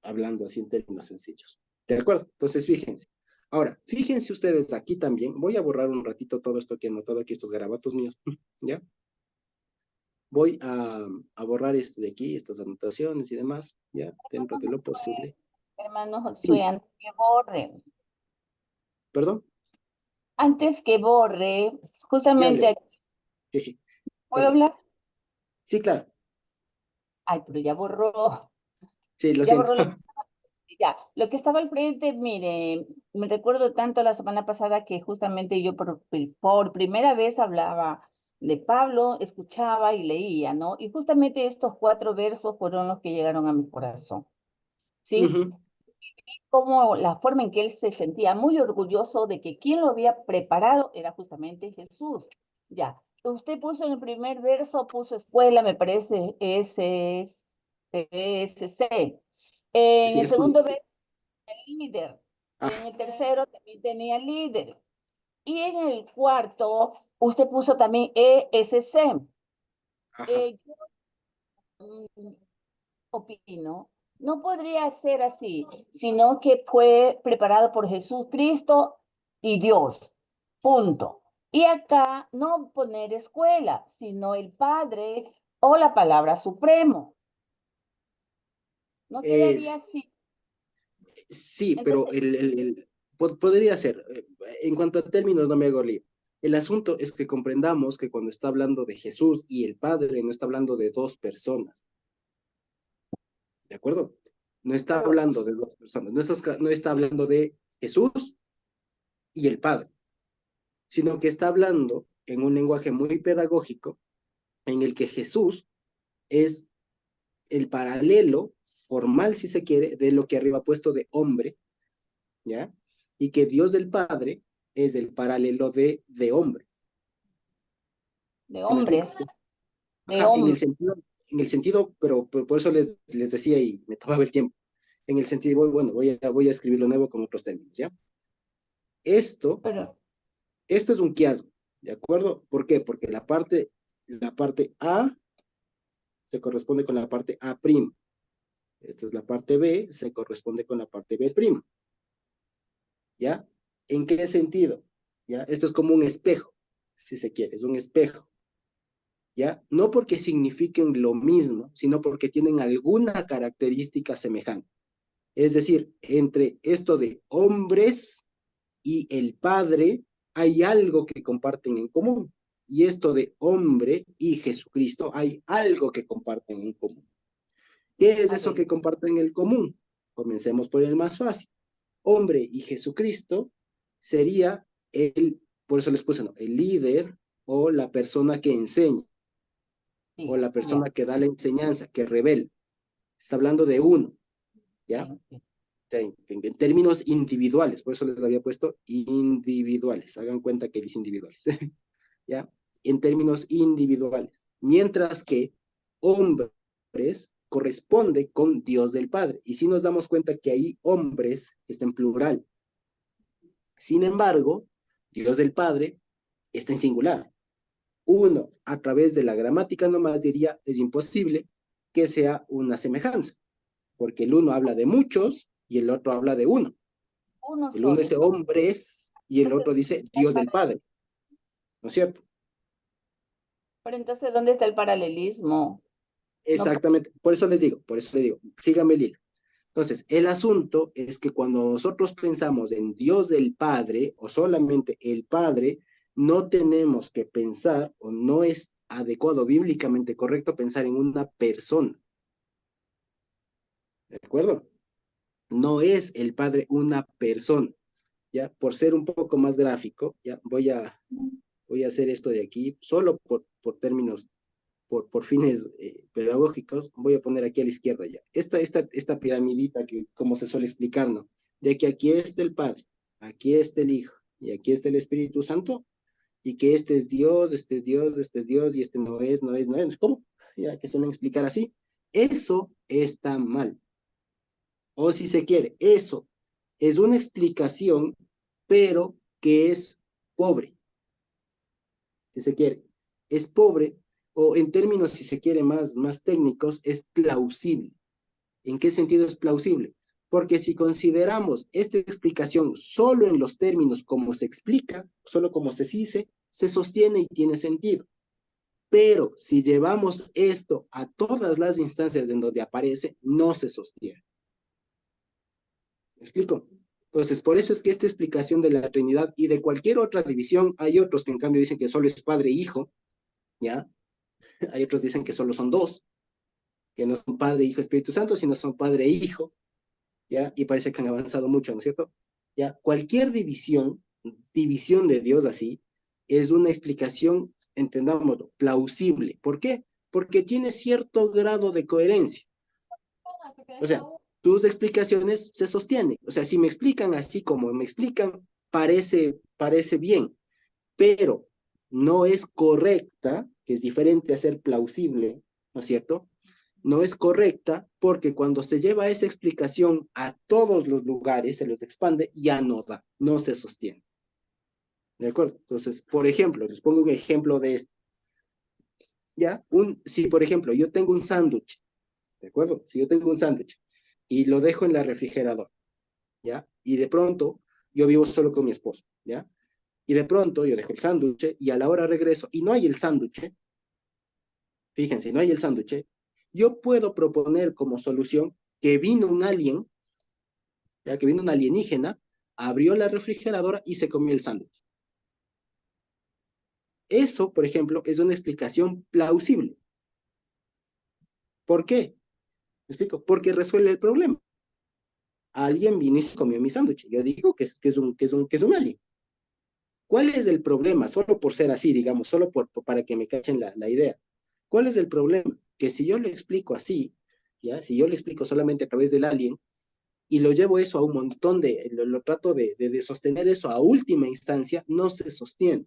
hablando así en términos sencillos. ¿De acuerdo? Entonces, fíjense. Ahora, fíjense ustedes aquí también, voy a borrar un ratito todo esto que he anotado aquí, estos garabatos míos, ¿ya? Voy a borrar esto de aquí, estas anotaciones y demás, ¿ya? Dentro de lo posible. Hermano Josué, Sí, ¿perdón? antes que borre, Ya justamente leo. aquí, ¿puedo Perdón. hablar? Sí, claro. Ay, pero Sí, lo ya siento. borró ya. Lo que estaba al frente, mire, me recuerdo tanto la semana pasada que justamente yo por primera vez hablaba de Pablo, escuchaba y leía, ¿no? Y justamente estos 4 versos fueron los que llegaron a mi corazón, ¿sí? Ujú. Como la forma en que él se sentía muy orgulloso de que quien lo había preparado era justamente Jesús. Ya, usted puso en el primer verso, puso escuela, me parece, SC. En Sí, el es cool. segundo verso, líder. En Ajá, el tercero también tenía líder. Y en el cuarto, usted puso también ESC. ajá. Yo opino, no podría ser así, sino que fue preparado por Jesucristo y Dios. Punto. Y acá no poner escuela, sino el Padre o la palabra supremo. No quedaría Es, así. sí, pero Entonces, podría ser. En cuanto a términos, no me hago lío. El asunto es que comprendamos que cuando está hablando de Jesús y el Padre, no está hablando de dos personas, ¿de acuerdo? No está pero hablando de dos personas, no está hablando de Jesús y el Padre, sino que está hablando en un lenguaje muy pedagógico en el que Jesús es el paralelo formal, si se quiere, de lo que arriba ha puesto de hombre, ¿ya? Y que Dios del Padre es el paralelo de hombre. de ¿Sí me hombres, explico? de Ajá, hombres. en el sentido, pero por eso les decía y me tomaba el tiempo. En el sentido, bueno, voy a escribirlo nuevo con otros términos, ¿ya? Esto, Pero, esto es un quiasmo, ¿de acuerdo? ¿Por qué? Porque la parte A se corresponde con la parte A', Esta es la parte B, se corresponde con la parte B'. ¿Ya? ¿En qué sentido? ¿Ya? Esto es como un espejo, si se quiere, es un espejo. ¿Ya? No porque signifiquen lo mismo, sino porque tienen alguna característica semejante. Es decir, entre esto de hombres y el Padre hay algo que comparten en común. Y esto de hombre y Jesucristo hay algo que comparten en común. ¿Qué es eso que comparten en común? Comencemos por el más fácil. Hombre y Jesucristo sería por eso les puse, ¿no? El líder o la persona que enseña, o la persona que da la enseñanza, que revela. Está hablando de uno, ¿ya? En términos individuales, por eso les había puesto individuales. Hagan cuenta que dice individuales, ¿ya? En términos individuales. Mientras que hombres corresponde con Dios del Padre. Y si nos damos cuenta que ahí hombres está en plural. Sin embargo, Dios del Padre está en singular. Uno, a través de la gramática nomás diría, es imposible que sea una semejanza, porque el uno habla de muchos y el otro habla de uno. El uno dice hombres y el otro dice Dios del Padre. ¿No es cierto? Pero entonces, ¿dónde está el paralelismo? Exactamente, por eso les digo, síganme el hilo. Entonces, el asunto es que cuando nosotros pensamos en Dios del Padre o solamente el Padre, no tenemos que pensar, o no es adecuado, bíblicamente correcto, pensar en una persona. ¿De acuerdo? No es el Padre una persona. Ya, por ser un poco más gráfico, ya voy a hacer esto de aquí, solo por términos, por fines pedagógicos, voy a poner aquí a la izquierda ya. Esta piramidita que como se suele explicar, ¿no? De que aquí está el Padre, aquí está el Hijo, y aquí está el Espíritu Santo, y que este es Dios, este es Dios, este es Dios, y este no es. ¿Cómo? Ya que suelen explicar así. Eso está mal. O si se quiere, eso es una explicación, pero que es pobre, si se quiere. Es pobre, o en términos, si se quiere, más técnicos, es plausible. ¿En qué sentido es plausible? Porque si consideramos esta explicación solo en los términos como se explica, solo como se dice, se sostiene y tiene sentido. Pero si llevamos esto a todas las instancias en donde aparece, no se sostiene. ¿Me explico? Entonces, por eso es que esta explicación de la Trinidad y de cualquier otra división, hay otros que en cambio dicen que solo es Padre e Hijo, ¿ya? Hay otros que dicen que solo son dos, que no son Padre, Hijo, Espíritu Santo, sino son Padre e Hijo, ¿ya? Y parece que han avanzado mucho, ¿no es cierto? ¿Ya? Cualquier división de Dios así, es una explicación, entendámoslo, plausible. ¿Por qué? Porque tiene cierto grado de coherencia. O sea, tus explicaciones se sostienen. O sea, si me explican así como me explican, parece bien, pero no es correcta, que es diferente a ser plausible, ¿no es cierto? No es correcta porque cuando se lleva esa explicación a todos los lugares, se los expande, ya no da, no se sostiene. ¿De acuerdo? Entonces, por ejemplo, les pongo un ejemplo de esto. ¿Ya? Si, por ejemplo, yo tengo un sándwich, ¿de acuerdo? Si yo tengo un sándwich y lo dejo en la refrigeradora, ¿ya? Y de pronto, yo vivo solo con mi esposa, ¿ya? Y de pronto yo dejo el sándwich y a la hora regreso y no hay el sándwich, fíjense, no hay el sándwich, yo puedo proponer como solución que vino un alien, ya que vino un alienígena, abrió la refrigeradora y se comió el sándwich. Eso, por ejemplo, es una explicación plausible. ¿Por qué? ¿Me explico? Porque resuelve el problema. Alguien vino y se comió mi sándwich. Yo digo que es un alien. ¿Cuál es el problema? Solo por ser así, digamos, solo para que me cachen la idea. ¿Cuál es el problema? Que si yo le explico así, ¿ya? Si yo le explico solamente a través del alien y lo llevo eso a un montón lo trato de sostener eso a última instancia, no se sostiene.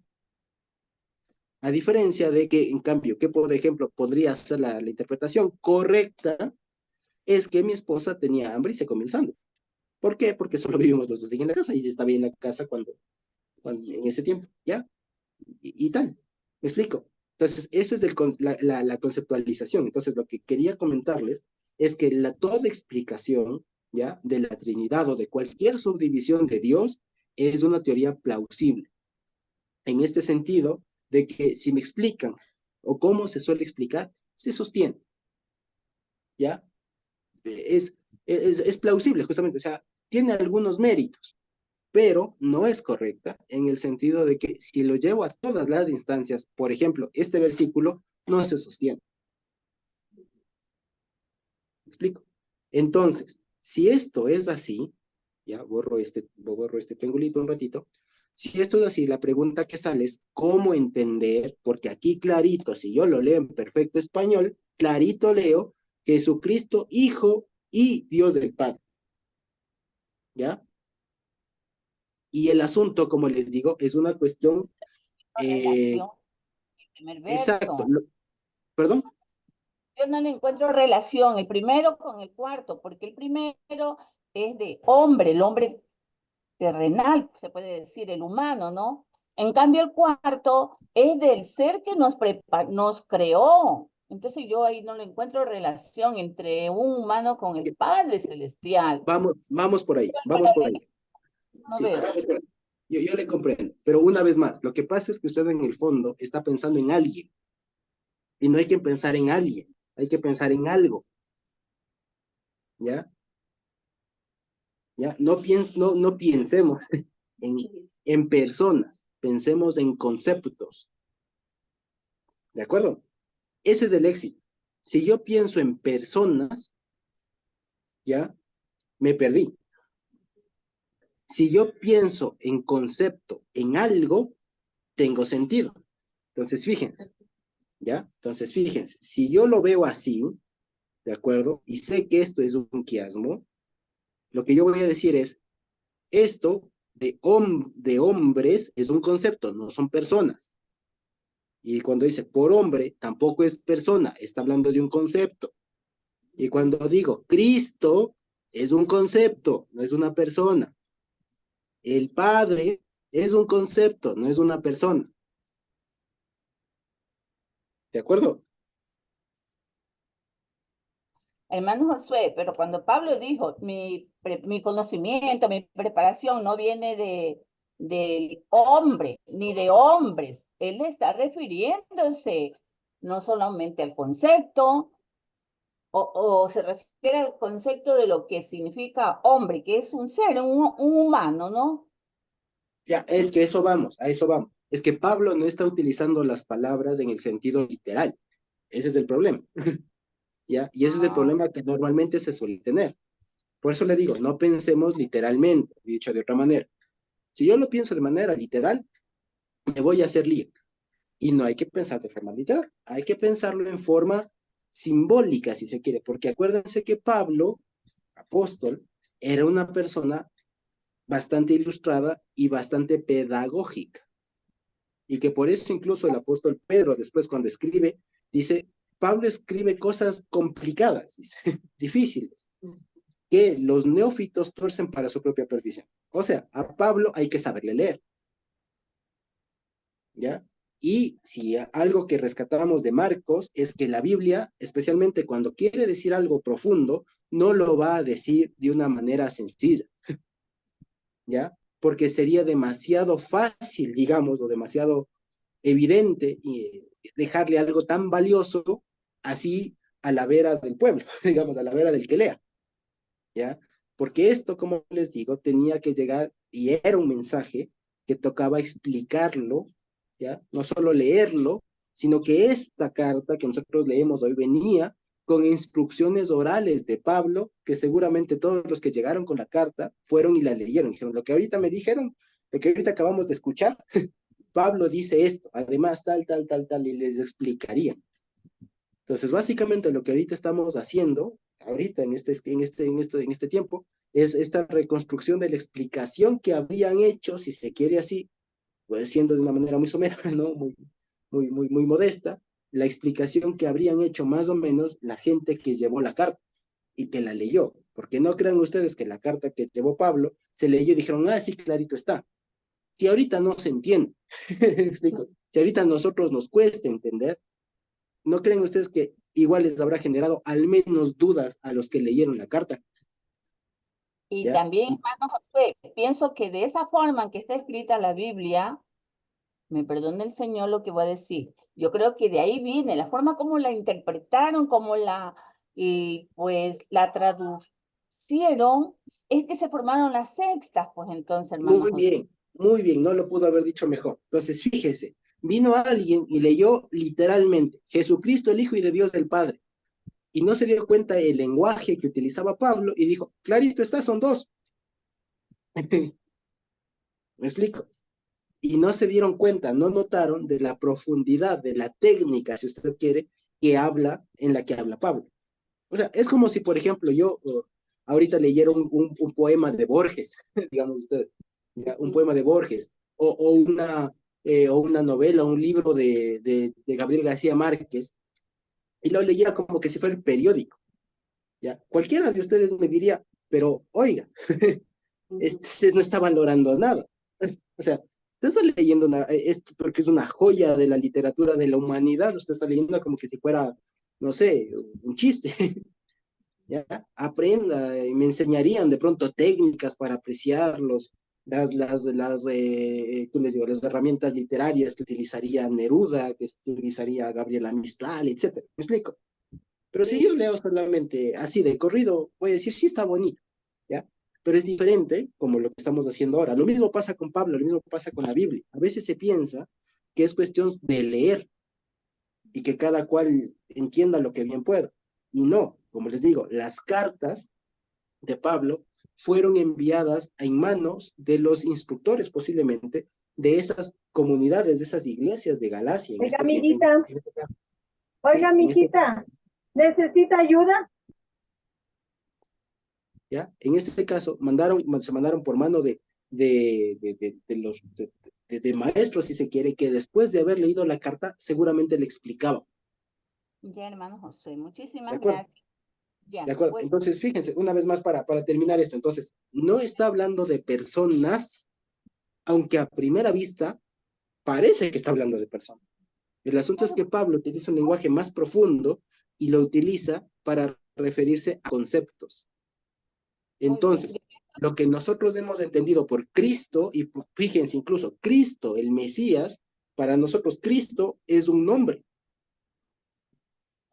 A diferencia de que, en cambio, que por ejemplo podría ser la interpretación correcta, es que mi esposa tenía hambre y se comió el sándwich. ¿Por qué? Porque solo vivimos los dos en la casa y ella estaba en la casa cuando en ese tiempo, ¿ya? Y tal. ¿Me explico? Entonces, esa es la conceptualización. Entonces, lo que quería comentarles es que toda explicación, ¿ya?, de la Trinidad o de cualquier subdivisión de Dios es una teoría plausible. En este sentido, de que si me explican o cómo se suele explicar, se sostiene, ¿ya? Es plausible, justamente, o sea, tiene algunos méritos, pero no es correcta en el sentido de que si lo llevo a todas las instancias, por ejemplo, este versículo no se sostiene. ¿Me explico? Entonces, si esto es así, ya borro este triangulito un ratito. Si esto es así, la pregunta que sale es ¿cómo entender? Porque aquí clarito, si yo lo leo en perfecto español, clarito leo Jesucristo, Hijo y Dios del Padre. ¿Ya? Y el asunto, como les digo, es una cuestión... Relación, el primer exacto. verso. ¿Perdón? Yo no le encuentro relación el primero con el cuarto, porque el primero es de hombre, el hombre terrenal, se puede decir, el humano, ¿no? En cambio, el cuarto es del ser que nos creó. Entonces yo ahí no le encuentro relación entre un humano con el Padre Celestial. Vamos por ahí, vamos por ahí. No Sí, veo. yo le comprendo, pero una vez más, lo que pasa es que usted en el fondo está pensando en alguien, y no hay que pensar en alguien, hay que pensar en algo, ¿ya? ¿Ya? No pensemos en personas, pensemos en conceptos, ¿de acuerdo? Ese es el éxito. Si yo pienso en personas, ¿ya? Me perdí. Si yo pienso en concepto, en algo, tengo sentido. Entonces, fíjense, ¿ya? Entonces, fíjense, si yo lo veo así, ¿de acuerdo? Y sé que esto es un quiasmo, lo que yo voy a decir es, esto de hombres es un concepto, no son personas. Y cuando dice por hombre, tampoco es persona, está hablando de un concepto. Y cuando digo Cristo, es un concepto, no es una persona. El Padre es un concepto, no es una persona. ¿De acuerdo? Hermano Josué, pero cuando Pablo dijo, mi conocimiento, mi preparación no viene del hombre, ni de hombres, él está refiriéndose no solamente al concepto, o se refiere al concepto de lo que significa hombre, que es un ser, un humano, ¿no? Ya, es que eso vamos, a eso vamos. Es que Pablo no está utilizando las palabras en el sentido literal. Ese es el problema. ¿Ya? Y ese es el problema que normalmente se suele tener. Por eso le digo, no pensemos literalmente, dicho de otra manera. Si yo lo pienso de manera literal, me voy a hacer lío. Y no hay que pensar de forma literal, hay que pensarlo en forma simbólica, si se quiere, porque acuérdense que Pablo, apóstol, era una persona bastante ilustrada y bastante pedagógica. Y que por eso incluso el apóstol Pedro, después cuando escribe, dice, Pablo escribe cosas complicadas, dice, difíciles, que los neófitos tuercen para su propia perdición. O sea, a Pablo hay que saberle leer, ¿ya? Y si algo que rescatamos de Marcos es que la Biblia, especialmente cuando quiere decir algo profundo, no lo va a decir de una manera sencilla, ¿ya? Porque sería demasiado fácil, digamos, o demasiado evidente dejarle algo tan valioso así a la vera del pueblo, digamos, a la vera del que lea, ¿ya? Porque esto, como les digo, tenía que llegar y era un mensaje que tocaba explicarlo, ¿ya? No solo leerlo, sino que esta carta que nosotros leemos hoy venía con instrucciones orales de Pablo, que seguramente todos los que llegaron con la carta fueron y la leyeron. Dijeron, lo que ahorita me dijeron, lo que ahorita acabamos de escuchar, Pablo dice esto, además tal, y les explicaría. Entonces, básicamente lo que ahorita estamos haciendo, ahorita en este tiempo, es esta reconstrucción de la explicación que habrían hecho, si se quiere así, pues siendo de una manera muy somera, ¿no? Muy modesta, la explicación que habrían hecho más o menos la gente que llevó la carta y que la leyó. Porque no crean ustedes que la carta que llevó Pablo se leyó y dijeron, ah, sí, clarito está. Si ahorita no se entiende, ¿me explico? Si ahorita a nosotros nos cuesta entender, ¿no creen ustedes que igual les habrá generado al menos dudas a los que leyeron la carta. Y ¿Ya? también, hermano Josué, pienso que de esa forma en que está escrita la Biblia, me perdone el Señor lo que voy a decir, yo creo que de ahí viene la forma como la interpretaron, como pues la traducieron, es que se formaron las sextas, pues entonces, hermano Josué. Muy bien, no lo pudo haber dicho mejor. Entonces, fíjese, vino alguien y leyó literalmente Jesucristo, el Hijo y de Dios del Padre, y no se dio cuenta el lenguaje que utilizaba Pablo y dijo, clarito está, son dos. ¿Me explico? Y no se dieron cuenta, no notaron de la profundidad, de la técnica, si usted quiere, en la que habla Pablo. O sea, es como si, por ejemplo, yo ahorita leyera un poema de Borges, digamos usted, ¿ya? Un poema de Borges, o una novela, un libro de Gabriel García Márquez, y lo leyera como que si fuera el periódico, ¿ya? Cualquiera de ustedes me diría, pero oiga, este no está valorando nada. O sea, usted está leyendo esto porque es una joya de la literatura de la humanidad, usted está leyendo como que si fuera, no sé, un chiste. ¿Ya? Aprenda, y me enseñarían de pronto técnicas para apreciarlos, ¿qué les digo? Las herramientas literarias que utilizaría Neruda, que utilizaría Gabriela Mistral, etcétera. ¿Me explico? Pero si yo leo solamente así de corrido, voy a decir, sí está bonito, ¿ya? Pero es diferente como lo que estamos haciendo ahora. Lo mismo pasa con Pablo, lo mismo pasa con la Biblia. A veces se piensa que es cuestión de leer y que cada cual entienda lo que bien pueda. Y no, como les digo, las cartas de Pablo fueron enviadas en manos de los instructores posiblemente de esas comunidades, de esas iglesias de Galacia en Oiga, este tiempo. oiga, amiguita, ¿necesita ayuda? ¿Ya? En este caso, se mandaron por mano de maestros, si se quiere, que después de haber leído la carta, seguramente le explicaban. Ya, hermano José, ¿De muchísimas acuerdo? gracias. Ya, ¿De acuerdo? pues, Entonces, fíjense, una vez más para terminar esto, entonces, no está hablando de personas, aunque a primera vista parece que está hablando de personas. El asunto es que Pablo utiliza un lenguaje más profundo y lo utiliza para referirse a conceptos. muy bien. Entonces, lo que nosotros hemos entendido por Cristo, y fíjense, incluso Cristo, el Mesías, para nosotros Cristo es un nombre.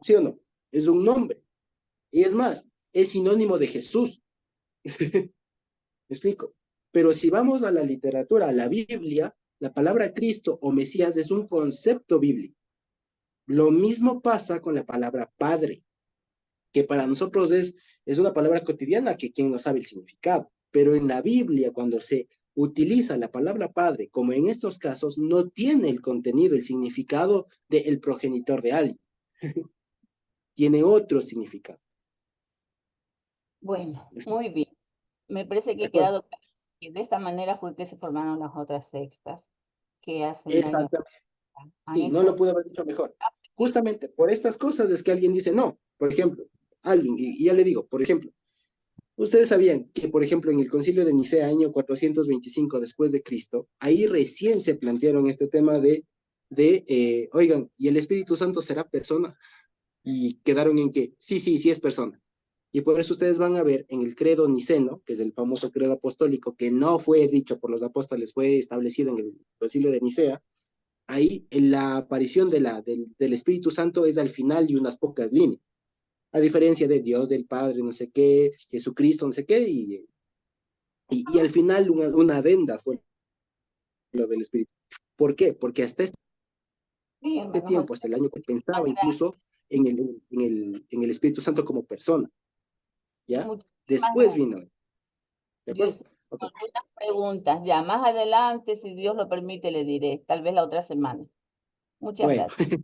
¿Sí o no? Es un nombre. Y es más, es sinónimo de Jesús. ¿Me explico? Pero si vamos a la literatura, a la Biblia, la palabra Cristo o Mesías es un concepto bíblico. Lo mismo pasa con la palabra Padre, que para nosotros es una palabra cotidiana que quien no sabe el significado. Pero en la Biblia, cuando se utiliza la palabra Padre, como en estos casos, no tiene el contenido, el significado del progenitor de alguien. Tiene otro significado. Bueno, muy bien. Me parece que ¿De ha acuerdo? quedado claro que de esta manera fue que se formaron las otras sextas que hacen daño, Exactamente. han Sí, no hecho. lo pude haber dicho mejor. Justamente por estas cosas es que alguien dice no. Por ejemplo, alguien, y ya le digo, por ejemplo, ustedes sabían que, por ejemplo, en el Concilio de Nicea, año 425 después de Cristo, ahí recién se plantearon este tema oigan, ¿y el Espíritu Santo será persona? Y quedaron en que sí es persona. Y por eso ustedes van a ver en el credo niceno, que es el famoso credo apostólico, que no fue dicho por los apóstoles, fue establecido en el Concilio de Nicea, ahí en la aparición del Espíritu Santo es al final de unas pocas líneas. A diferencia de Dios, del Padre, no sé qué, Jesucristo, no sé qué, y al final una adenda fue lo del Espíritu. ¿Por qué? Porque hasta este Sí, hermano tiempo, José, hasta el año que pensaba gracias. incluso en el Espíritu Santo como persona, ¿ya? Muchísimas Después gracias. vino, ¿de Yo acuerdo? sí Ok. tengo algunas preguntas. Ya más adelante, si Dios lo permite, le diré, tal vez la otra semana. Muchas Bueno, gracias.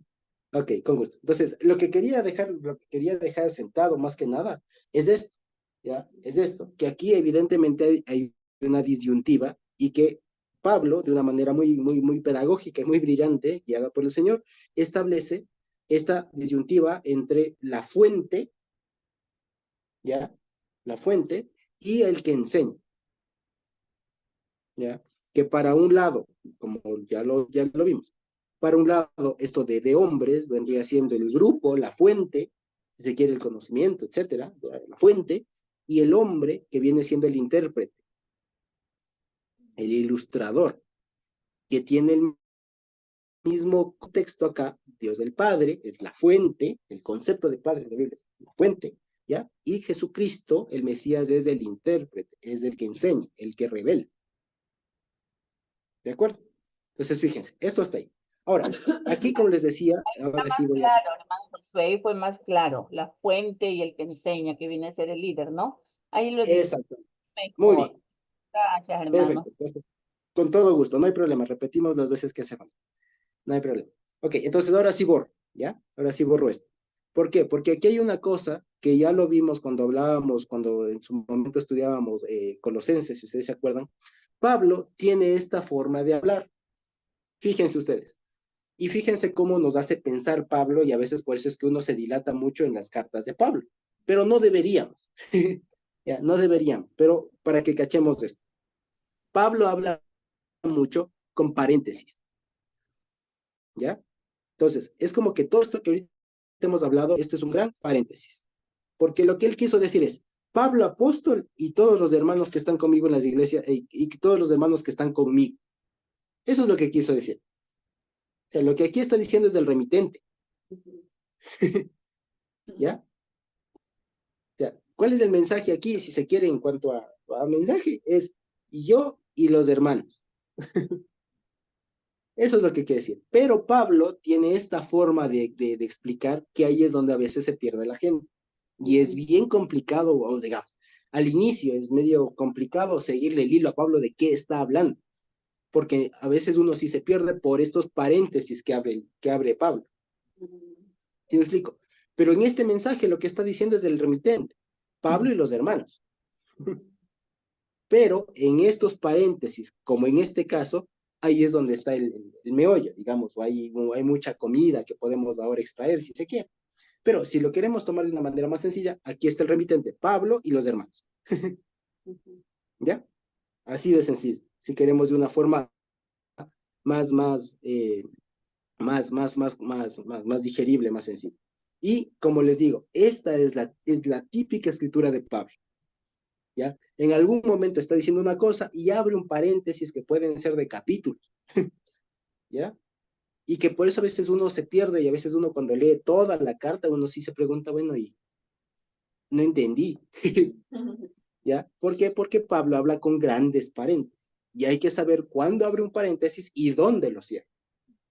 ok, con gusto. Entonces, lo que quería dejar sentado más que nada es esto, ¿ya? Es esto, que aquí evidentemente hay una disyuntiva y que Pablo, de una manera muy, muy, muy pedagógica y muy brillante, guiada por el Señor, establece esta disyuntiva entre la fuente, ¿ya? La fuente y el que enseña, ¿ya? Que para un lado, como ya lo vimos, Para un lado, esto de hombres vendría siendo el grupo, la fuente, si se quiere el conocimiento, etcétera, la fuente, y el hombre que viene siendo el intérprete, el ilustrador, que tiene el mismo contexto acá, Dios del Padre, es la fuente, el concepto de Padre de la Biblia, la fuente, ¿ya? Y Jesucristo, el Mesías, es el intérprete, es el que enseña, el que revela. ¿De acuerdo? Entonces, fíjense, esto está ahí. Ahora, aquí, como les decía, ahora sí voy a... Claro, hermano Josué, fue más claro, la fuente y el que enseña, que viene a ser el líder, ¿no? Ahí lo explico Exacto. Muy mejor. bien, Gracias, hermano. perfecto. Entonces, con todo gusto, no hay problema, repetimos las veces que hace falta. No hay problema. Ok, entonces ahora sí borro, ¿ya? Ahora sí borro esto. ¿Por qué? Porque aquí hay una cosa que ya lo vimos cuando hablábamos, cuando en su momento estudiábamos Colosenses, si ustedes se acuerdan. Pablo tiene esta forma de hablar. Fíjense ustedes. Y fíjense cómo nos hace pensar Pablo, y a veces por eso es que uno se dilata mucho en las cartas de Pablo. Pero no deberíamos. Ya, no deberíamos. Pero para que cachemos esto. Pablo habla mucho con paréntesis. ¿Ya? Entonces, es como que todo esto que ahorita hemos hablado, esto es un gran paréntesis. Porque lo que él quiso decir es, Pablo apóstol y todos los hermanos que están conmigo en las iglesias y todos los hermanos que están conmigo. Eso es lo que quiso decir. O sea, lo que aquí está diciendo es del remitente. ¿Ya? Ya. ¿Cuál es el mensaje aquí, si se quiere, en cuanto a mensaje? Es yo y los hermanos. Eso es lo que quiere decir. Pero Pablo tiene esta forma de explicar que ahí es donde a veces se pierde la gente. Y es bien complicado, o digamos, al inicio es medio complicado seguirle el hilo a Pablo de qué está hablando. Porque a veces uno sí se pierde por estos paréntesis que abre Pablo. ¿Sí me explico? Pero en este mensaje lo que está diciendo es del remitente, Pablo y los hermanos. Pero en estos paréntesis, como en este caso, ahí es donde está el meollo, digamos, o hay mucha comida que podemos ahora extraer si se quiere. Pero si lo queremos tomar de una manera más sencilla, aquí está el remitente, Pablo y los hermanos. ¿Ya? Así de sencillo. Si queremos de una forma más, más digerible, más sencilla. Y como les digo, esta es la típica escritura de Pablo. ¿Ya? En algún momento está diciendo una cosa y abre un paréntesis que pueden ser de capítulos. ¿Ya? Y que por eso a veces uno se pierde y a veces uno cuando lee toda la carta, uno sí se pregunta, bueno, y no entendí. ¿Ya? ¿Por qué? Porque Pablo habla con grandes paréntesis. Y hay que saber cuándo abre un paréntesis y dónde lo cierra.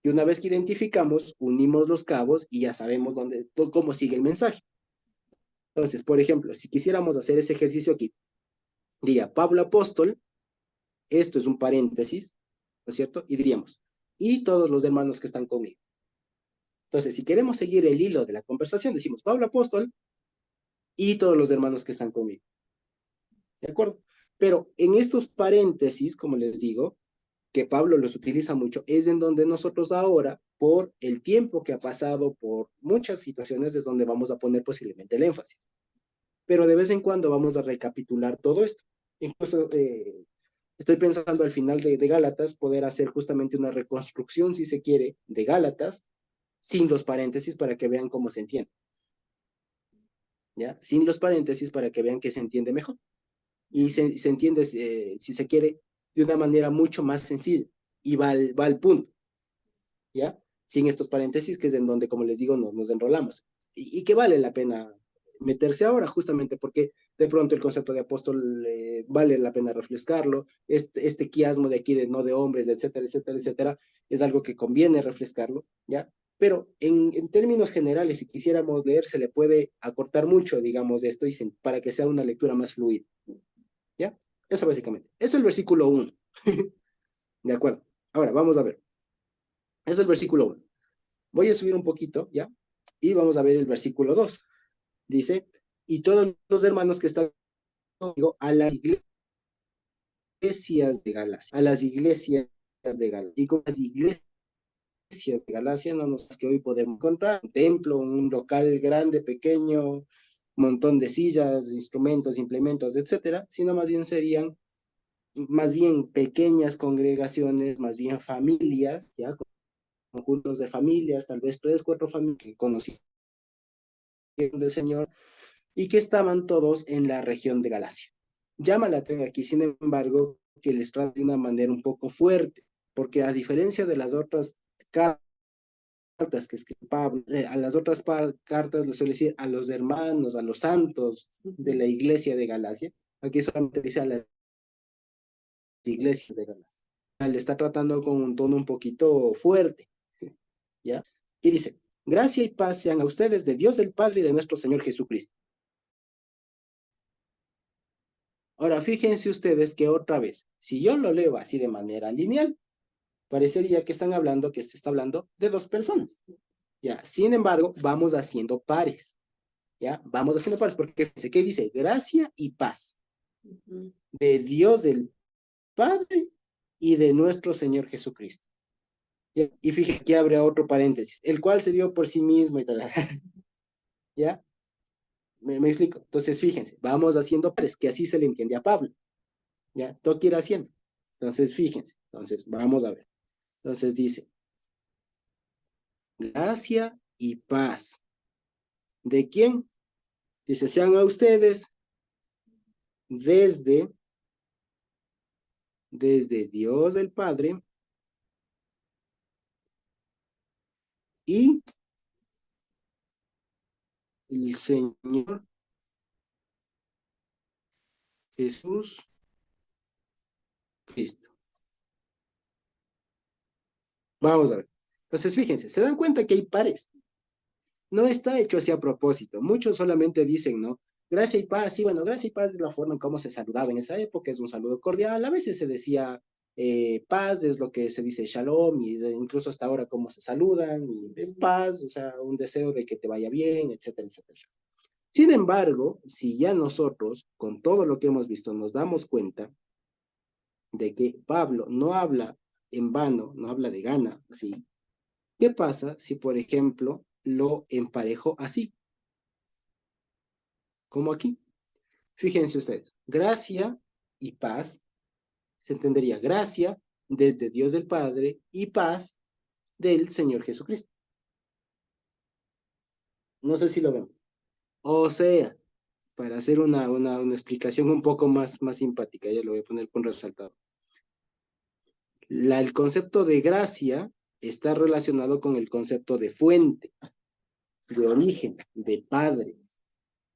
Y una vez que identificamos, unimos los cabos y ya sabemos cómo sigue el mensaje. Entonces, por ejemplo, si quisiéramos hacer ese ejercicio aquí, diría Pablo apóstol, esto es un paréntesis, ¿no es cierto? Y diríamos, y todos los hermanos que están conmigo. Entonces, si queremos seguir el hilo de la conversación, decimos Pablo apóstol y todos los hermanos que están conmigo. ¿De acuerdo? Pero en estos paréntesis, como les digo, que Pablo los utiliza mucho, es en donde nosotros ahora, por el tiempo que ha pasado, por muchas situaciones, es donde vamos a poner posiblemente el énfasis. Pero de vez en cuando vamos a recapitular todo esto. Incluso estoy pensando al final de Gálatas poder hacer justamente una reconstrucción, si se quiere, de Gálatas, sin los paréntesis para que vean cómo se entiende. ¿Ya? Sin los paréntesis para que vean que se entiende mejor. Y se entiende, si se quiere, de una manera mucho más sencilla y va al punto, ¿ya? Sin estos paréntesis, que es en donde, como les digo, nos enrolamos. Y que vale la pena meterse ahora, justamente porque de pronto el concepto de apóstol vale la pena refrescarlo, este quiasmo de aquí de no de hombres, etcétera, etcétera, etcétera, es algo que conviene refrescarlo, ¿ya? Pero en términos generales, si quisiéramos leer, se le puede acortar mucho, digamos, de esto para que sea una lectura más fluida. ¿Ya? Eso básicamente. Eso es el versículo 1. De acuerdo. Ahora, vamos a ver. Eso es el versículo 1. Voy a subir un poquito, ¿ya? Y vamos a ver el versículo 2. Dice, y todos los hermanos que están conmigo a las iglesias de Galacia. A las iglesias de Galacia. Y con las iglesias de Galacia no nos que hoy podemos encontrar un templo, un local grande, pequeño, montón de sillas, instrumentos, implementos, etcétera, sino más bien serían más bien pequeñas congregaciones, más bien familias, ¿ya? conjuntos de familias, tal vez 3, 4 familias que conocían del Señor y que estaban todos en la región de Galacia. Llama la atención aquí, sin embargo, que les trata de una manera un poco fuerte, porque a diferencia de las otras cartas que escribe Pablo, a las otras cartas les suele decir a los hermanos, a los santos de la iglesia de Galacia, aquí solamente dice a las iglesias de Galacia. Le está tratando con un tono un poquito fuerte, ¿ya? Y dice, gracia y paz sean a ustedes de Dios el Padre y de nuestro Señor Jesucristo. Ahora, fíjense ustedes que otra vez, si yo lo leo así de manera lineal, parecería que están hablando, que se está hablando de 2 personas, ¿ya? Sin embargo, vamos haciendo pares, ¿ya? Vamos haciendo pares, porque fíjense, ¿qué dice? Gracia y paz de Dios el Padre y de nuestro Señor Jesucristo. ¿Ya? Y fíjense que abre otro paréntesis, el cual se dio por sí mismo y tal. ¿Ya? ¿Me explico? Entonces, fíjense, vamos haciendo pares, que así se le entiende a Pablo. ¿Ya? Todo quiere haciendo. Entonces, fíjense. Entonces, vamos a ver. Entonces dice, gracia y paz. ¿De quién? Dice, sean a ustedes desde Dios el Padre y el Señor Jesús Cristo. Vamos a ver. Entonces, fíjense, se dan cuenta que hay pares. No está hecho así a propósito. Muchos solamente dicen, ¿no? Gracia y paz. Sí, bueno, gracia y paz es la forma en cómo se saludaba en esa época, es un saludo cordial. A veces se decía paz, es lo que se dice shalom, y incluso hasta ahora cómo se saludan, y es paz, o sea, un deseo de que te vaya bien, etcétera, etcétera, etcétera. Sin embargo, si ya nosotros, con todo lo que hemos visto, nos damos cuenta de que Pablo no habla en vano, no habla de gana, ¿sí? ¿Qué pasa si, por ejemplo, lo emparejo así? Como aquí. Fíjense ustedes, gracia y paz, se entendería gracia desde Dios del Padre y paz del Señor Jesucristo. No sé si lo ven. O sea, para hacer una explicación un poco más simpática, ya lo voy a poner con resaltado. El concepto de gracia está relacionado con el concepto de fuente, de origen, de padre.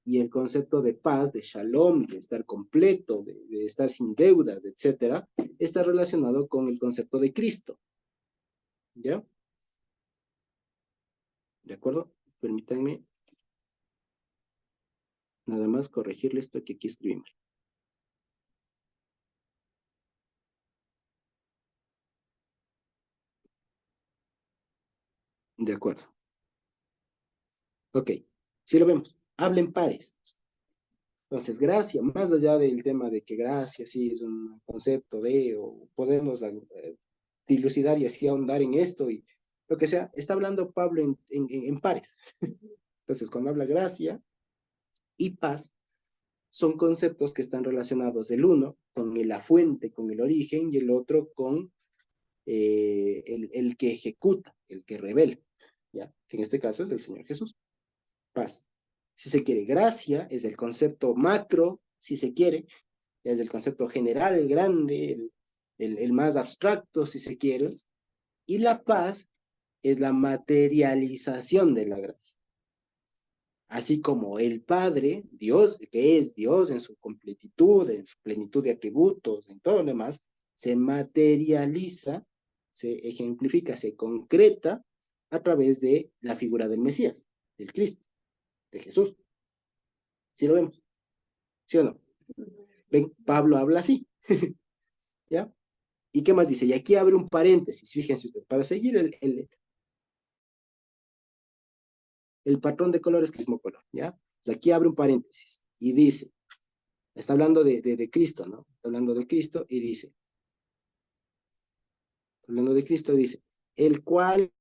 Y el concepto de paz, de shalom, de estar completo, de estar sin deudas, etcétera, está relacionado con el concepto de Cristo. ¿Ya? ¿De acuerdo? Permítanme nada más corregirle esto que aquí escribimos. De acuerdo. Ok, si lo vemos, hablen pares. Entonces, gracia, más allá del tema de que gracia sí es un concepto de, o podemos dilucidar y así ahondar en esto y lo que sea, está hablando Pablo en pares. Entonces, cuando habla gracia y paz, son conceptos que están relacionados el uno con la fuente, con el origen, y el otro con el que ejecuta, el que revela, ¿ya? Que en este caso es el Señor Jesús. Paz. Si se quiere, gracia es el concepto macro, si se quiere, es el concepto general, el grande, el más abstracto, si se quiere, y la paz es la materialización de la gracia. Así como el Padre, Dios, que es Dios en su completitud, en su plenitud de atributos, en todo lo demás, se materializa, se ejemplifica, se concreta a través de la figura del Mesías, del Cristo, de Jesús. ¿Sí lo vemos? ¿Sí o no? Ven, Pablo habla así. ¿Ya? ¿Y qué más dice? Y aquí abre un paréntesis, fíjense ustedes, para seguir el patrón de colores que es el mismo color, ¿ya? Pues aquí abre un paréntesis y dice, está hablando de Cristo, ¿no? Está hablando de Cristo y dice, hablando de Cristo dice, el cual,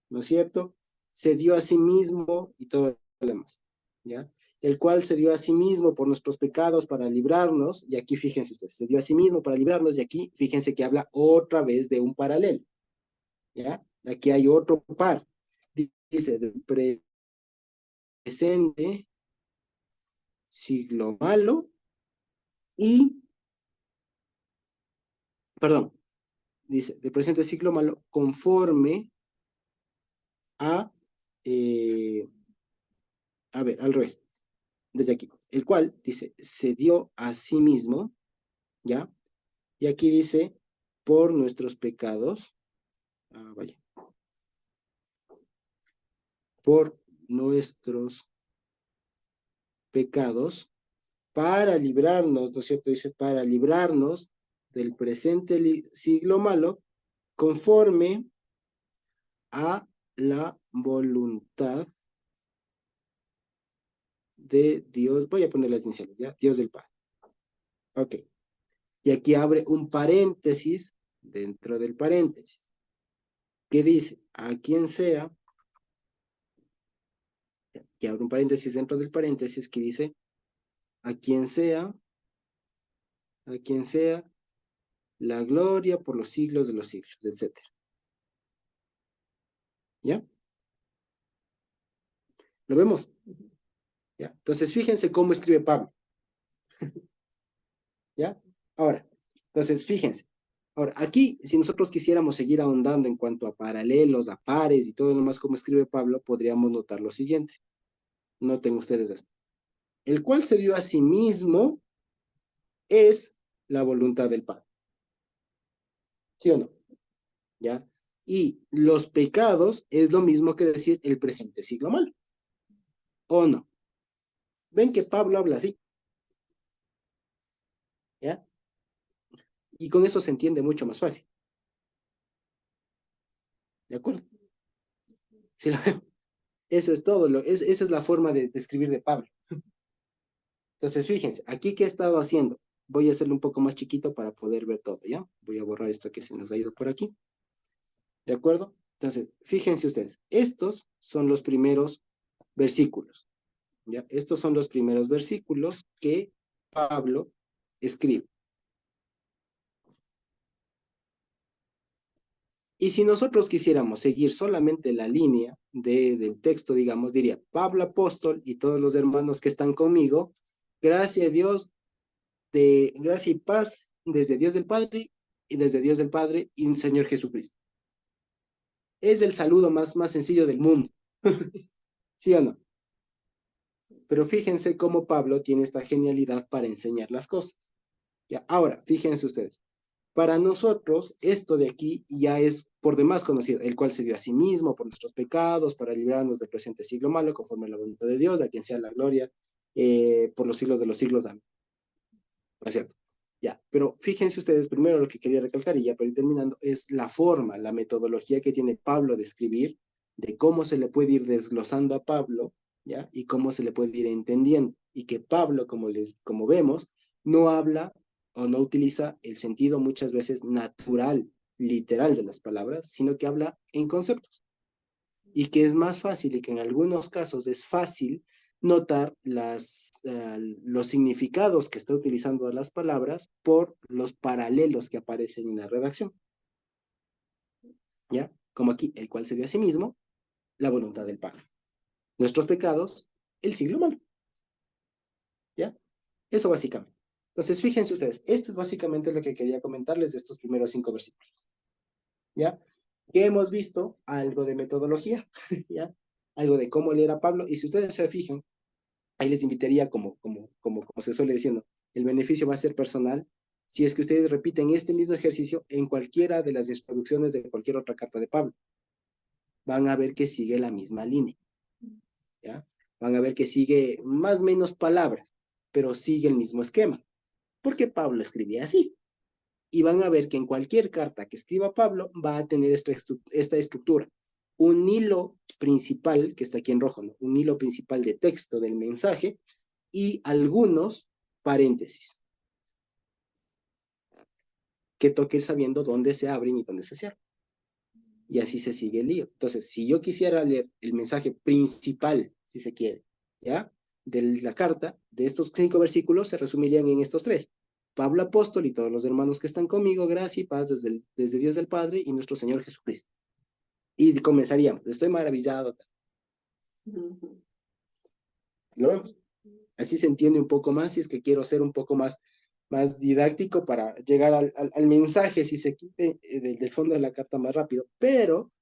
¿no es cierto? Se dio a sí mismo y todo lo demás, ¿ya? El cual se dio a sí mismo por nuestros pecados para librarnos, y aquí fíjense ustedes, se dio a sí mismo para librarnos, y aquí fíjense que habla otra vez de un paralelo, ¿ya? Aquí hay otro par. Dice, del presente siglo malo y, perdón, dice, del presente siglo malo conforme a ver, al revés, desde aquí, el cual, dice, se dio a sí mismo, ¿ya? Y aquí dice, por nuestros pecados, vaya, por nuestros pecados, para librarnos, ¿no es cierto? Dice, para librarnos del presente siglo malo, conforme a la voluntad de Dios. Voy a poner las iniciales, ¿ya? Dios del Padre. Ok. Y aquí abre un paréntesis dentro del paréntesis, que dice, a quien sea, que abre un paréntesis dentro del paréntesis que dice, a quien sea, la gloria por los siglos de los siglos, etc. ¿Ya? ¿Lo vemos? ¿Ya? Entonces, fíjense cómo escribe Pablo. ¿Ya? Ahora, entonces, fíjense. Ahora, aquí, si nosotros quisiéramos seguir ahondando en cuanto a paralelos, a pares y todo lo más como escribe Pablo, podríamos notar lo siguiente. Noten ustedes esto. El cual se dio a sí mismo es la voluntad del Padre. ¿Sí o no? ¿Ya? Y los pecados es lo mismo que decir el presente siglo malo. ¿O no? Ven que Pablo habla así. ¿Ya? Y con eso se entiende mucho más fácil. ¿De acuerdo? ¿Sí? Eso es todo. Esa es la forma de escribir de Pablo. Entonces, fíjense, aquí ¿qué he estado haciendo? Voy a hacerlo un poco más chiquito para poder ver todo, ¿ya? Voy a borrar esto que se nos ha ido por aquí. ¿De acuerdo? Entonces, fíjense ustedes, estos son los primeros versículos, ¿ya? Estos son los primeros versículos que Pablo escribe. Y si nosotros quisiéramos seguir solamente la línea del texto, digamos, diría, Pablo apóstol y todos los hermanos que están conmigo, gracia a Dios, gracia y paz desde Dios del Padre y desde Dios del Padre y el Señor Jesucristo. Es el saludo más sencillo del mundo. ¿Sí o no? Pero fíjense cómo Pablo tiene esta genialidad para enseñar las cosas. ¿Ya? Ahora, fíjense ustedes. Para nosotros, esto de aquí ya es por demás conocido, el cual se dio a sí mismo por nuestros pecados, para librarnos del presente siglo malo, conforme a la voluntad de Dios, a quien sea la gloria, por los siglos de los siglos. Amén. ¿No es cierto? Ya, pero fíjense ustedes, primero lo que quería recalcar, y ya para ir terminando, es la forma, la metodología que tiene Pablo de escribir, de cómo se le puede ir desglosando a Pablo, ¿ya? Y cómo se le puede ir entendiendo. Y que Pablo, como vemos, no habla o no utiliza el sentido muchas veces natural, literal de las palabras, sino que habla en conceptos. Y que es más fácil y que en algunos casos es fácil notar los significados que está utilizando las palabras por los paralelos que aparecen en la redacción. ¿Ya? Como aquí, el cual se dio a sí mismo la voluntad del Padre. Nuestros pecados, el siglo malo. ¿Ya? Eso básicamente. Entonces, fíjense ustedes, esto es básicamente lo que quería comentarles de estos primeros 5 versículos. ¿Ya? Que hemos visto algo de metodología, ¿ya? Algo de cómo leer a Pablo, y si ustedes se fijan, ahí les invitaría, como se suele diciendo, el beneficio va a ser personal, si es que ustedes repiten este mismo ejercicio en cualquiera de las introducciones de cualquier otra carta de Pablo. Van a ver que sigue la misma línea, ¿ya? Van a ver que sigue más o menos palabras, pero sigue el mismo esquema, porque Pablo escribía así. Y van a ver que en cualquier carta que escriba Pablo va a tener esta estructura. Un hilo principal, que está aquí en rojo, ¿no? Un hilo principal de texto del mensaje y algunos paréntesis. Que toque ir sabiendo dónde se abren y dónde se cierran. Y así se sigue el lío. Entonces, si yo quisiera leer el mensaje principal, si se quiere, ¿ya? De la carta, de estos 5 versículos, se resumirían en estos 3. Pablo apóstol y todos los hermanos que están conmigo, gracia y paz desde Dios del Padre y nuestro Señor Jesucristo. Y comenzaríamos, estoy maravillado. ¿Lo vemos? Así se entiende un poco más, si es que quiero ser un poco más didáctico para llegar al mensaje, si se quite del fondo de la carta más rápido. Pero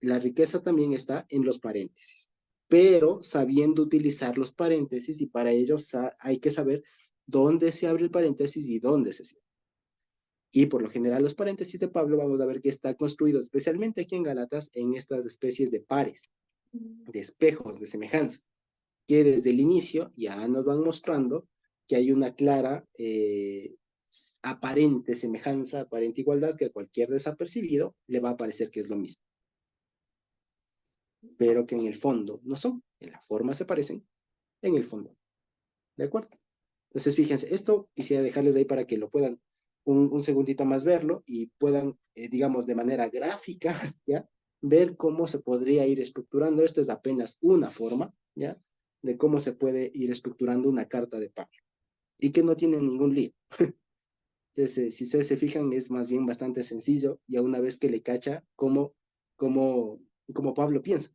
la riqueza también está en los paréntesis, pero sabiendo utilizar los paréntesis, y para ello hay que saber dónde se abre el paréntesis y dónde se cierra. Y por lo general los paréntesis de Pablo vamos a ver que está construido, especialmente aquí en Gálatas, en estas especies de pares, de espejos, de semejanza, que desde el inicio ya nos van mostrando que hay una clara aparente semejanza, aparente igualdad, que a cualquier desapercibido le va a parecer que es lo mismo, pero que en el fondo no son. En la forma se parecen, en el fondo. ¿De acuerdo? Entonces, fíjense, esto quisiera dejarles de ahí para que lo puedan un segundito más verlo y puedan, digamos, de manera gráfica, ¿ya? Ver cómo se podría ir estructurando. Esto es apenas una forma, ¿ya? De cómo se puede ir estructurando una carta de Pablo. Y que no tiene ningún lío. Entonces, si ustedes se fijan, es más bien bastante sencillo, ya una vez que le cacha cómo Pablo piensa,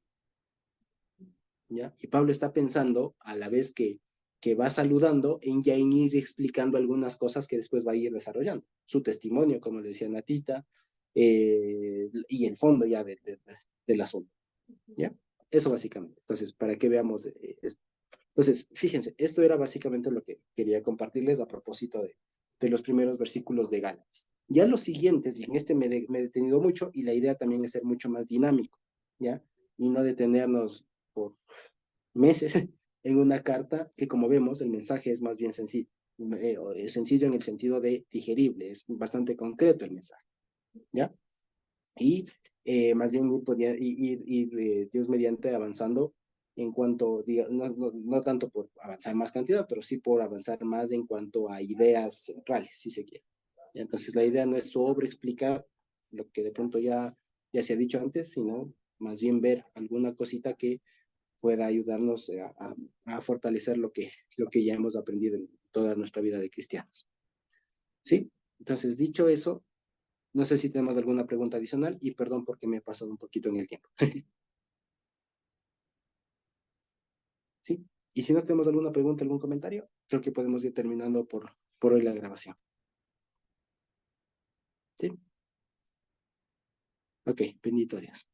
¿ya? Y Pablo está pensando, a la vez que va saludando, en ya en ir explicando algunas cosas que después va a ir desarrollando. Su testimonio, como le decía Natita, y el fondo ya del asunto, ¿ya? Eso básicamente. Entonces, para que veamos esto. Entonces, fíjense, esto era básicamente lo que quería compartirles a propósito de los primeros versículos de Gálatas. Ya los siguientes, y en este me he detenido mucho, y la idea también es ser mucho más dinámico, ¿ya? Y no detenernos por meses en una carta que, como vemos, el mensaje es más bien sencillo. Es sencillo en el sentido de digerible, es bastante concreto el mensaje, ¿ya? Y más bien podía ir Dios mediante avanzando en cuanto, no tanto por avanzar más cantidad, pero sí por avanzar más en cuanto a ideas centrales, si se quiere. Y entonces la idea no es sobre explicar lo que de pronto ya se ha dicho antes, sino más bien ver alguna cosita que pueda ayudarnos a fortalecer lo que ya hemos aprendido en toda nuestra vida de cristianos. ¿Sí? Entonces, dicho eso, no sé si tenemos alguna pregunta adicional y perdón porque me he pasado un poquito en el tiempo. ¿Sí? Y si no tenemos alguna pregunta, algún comentario, creo que podemos ir terminando por hoy la grabación. ¿Sí? Ok, bendito Dios.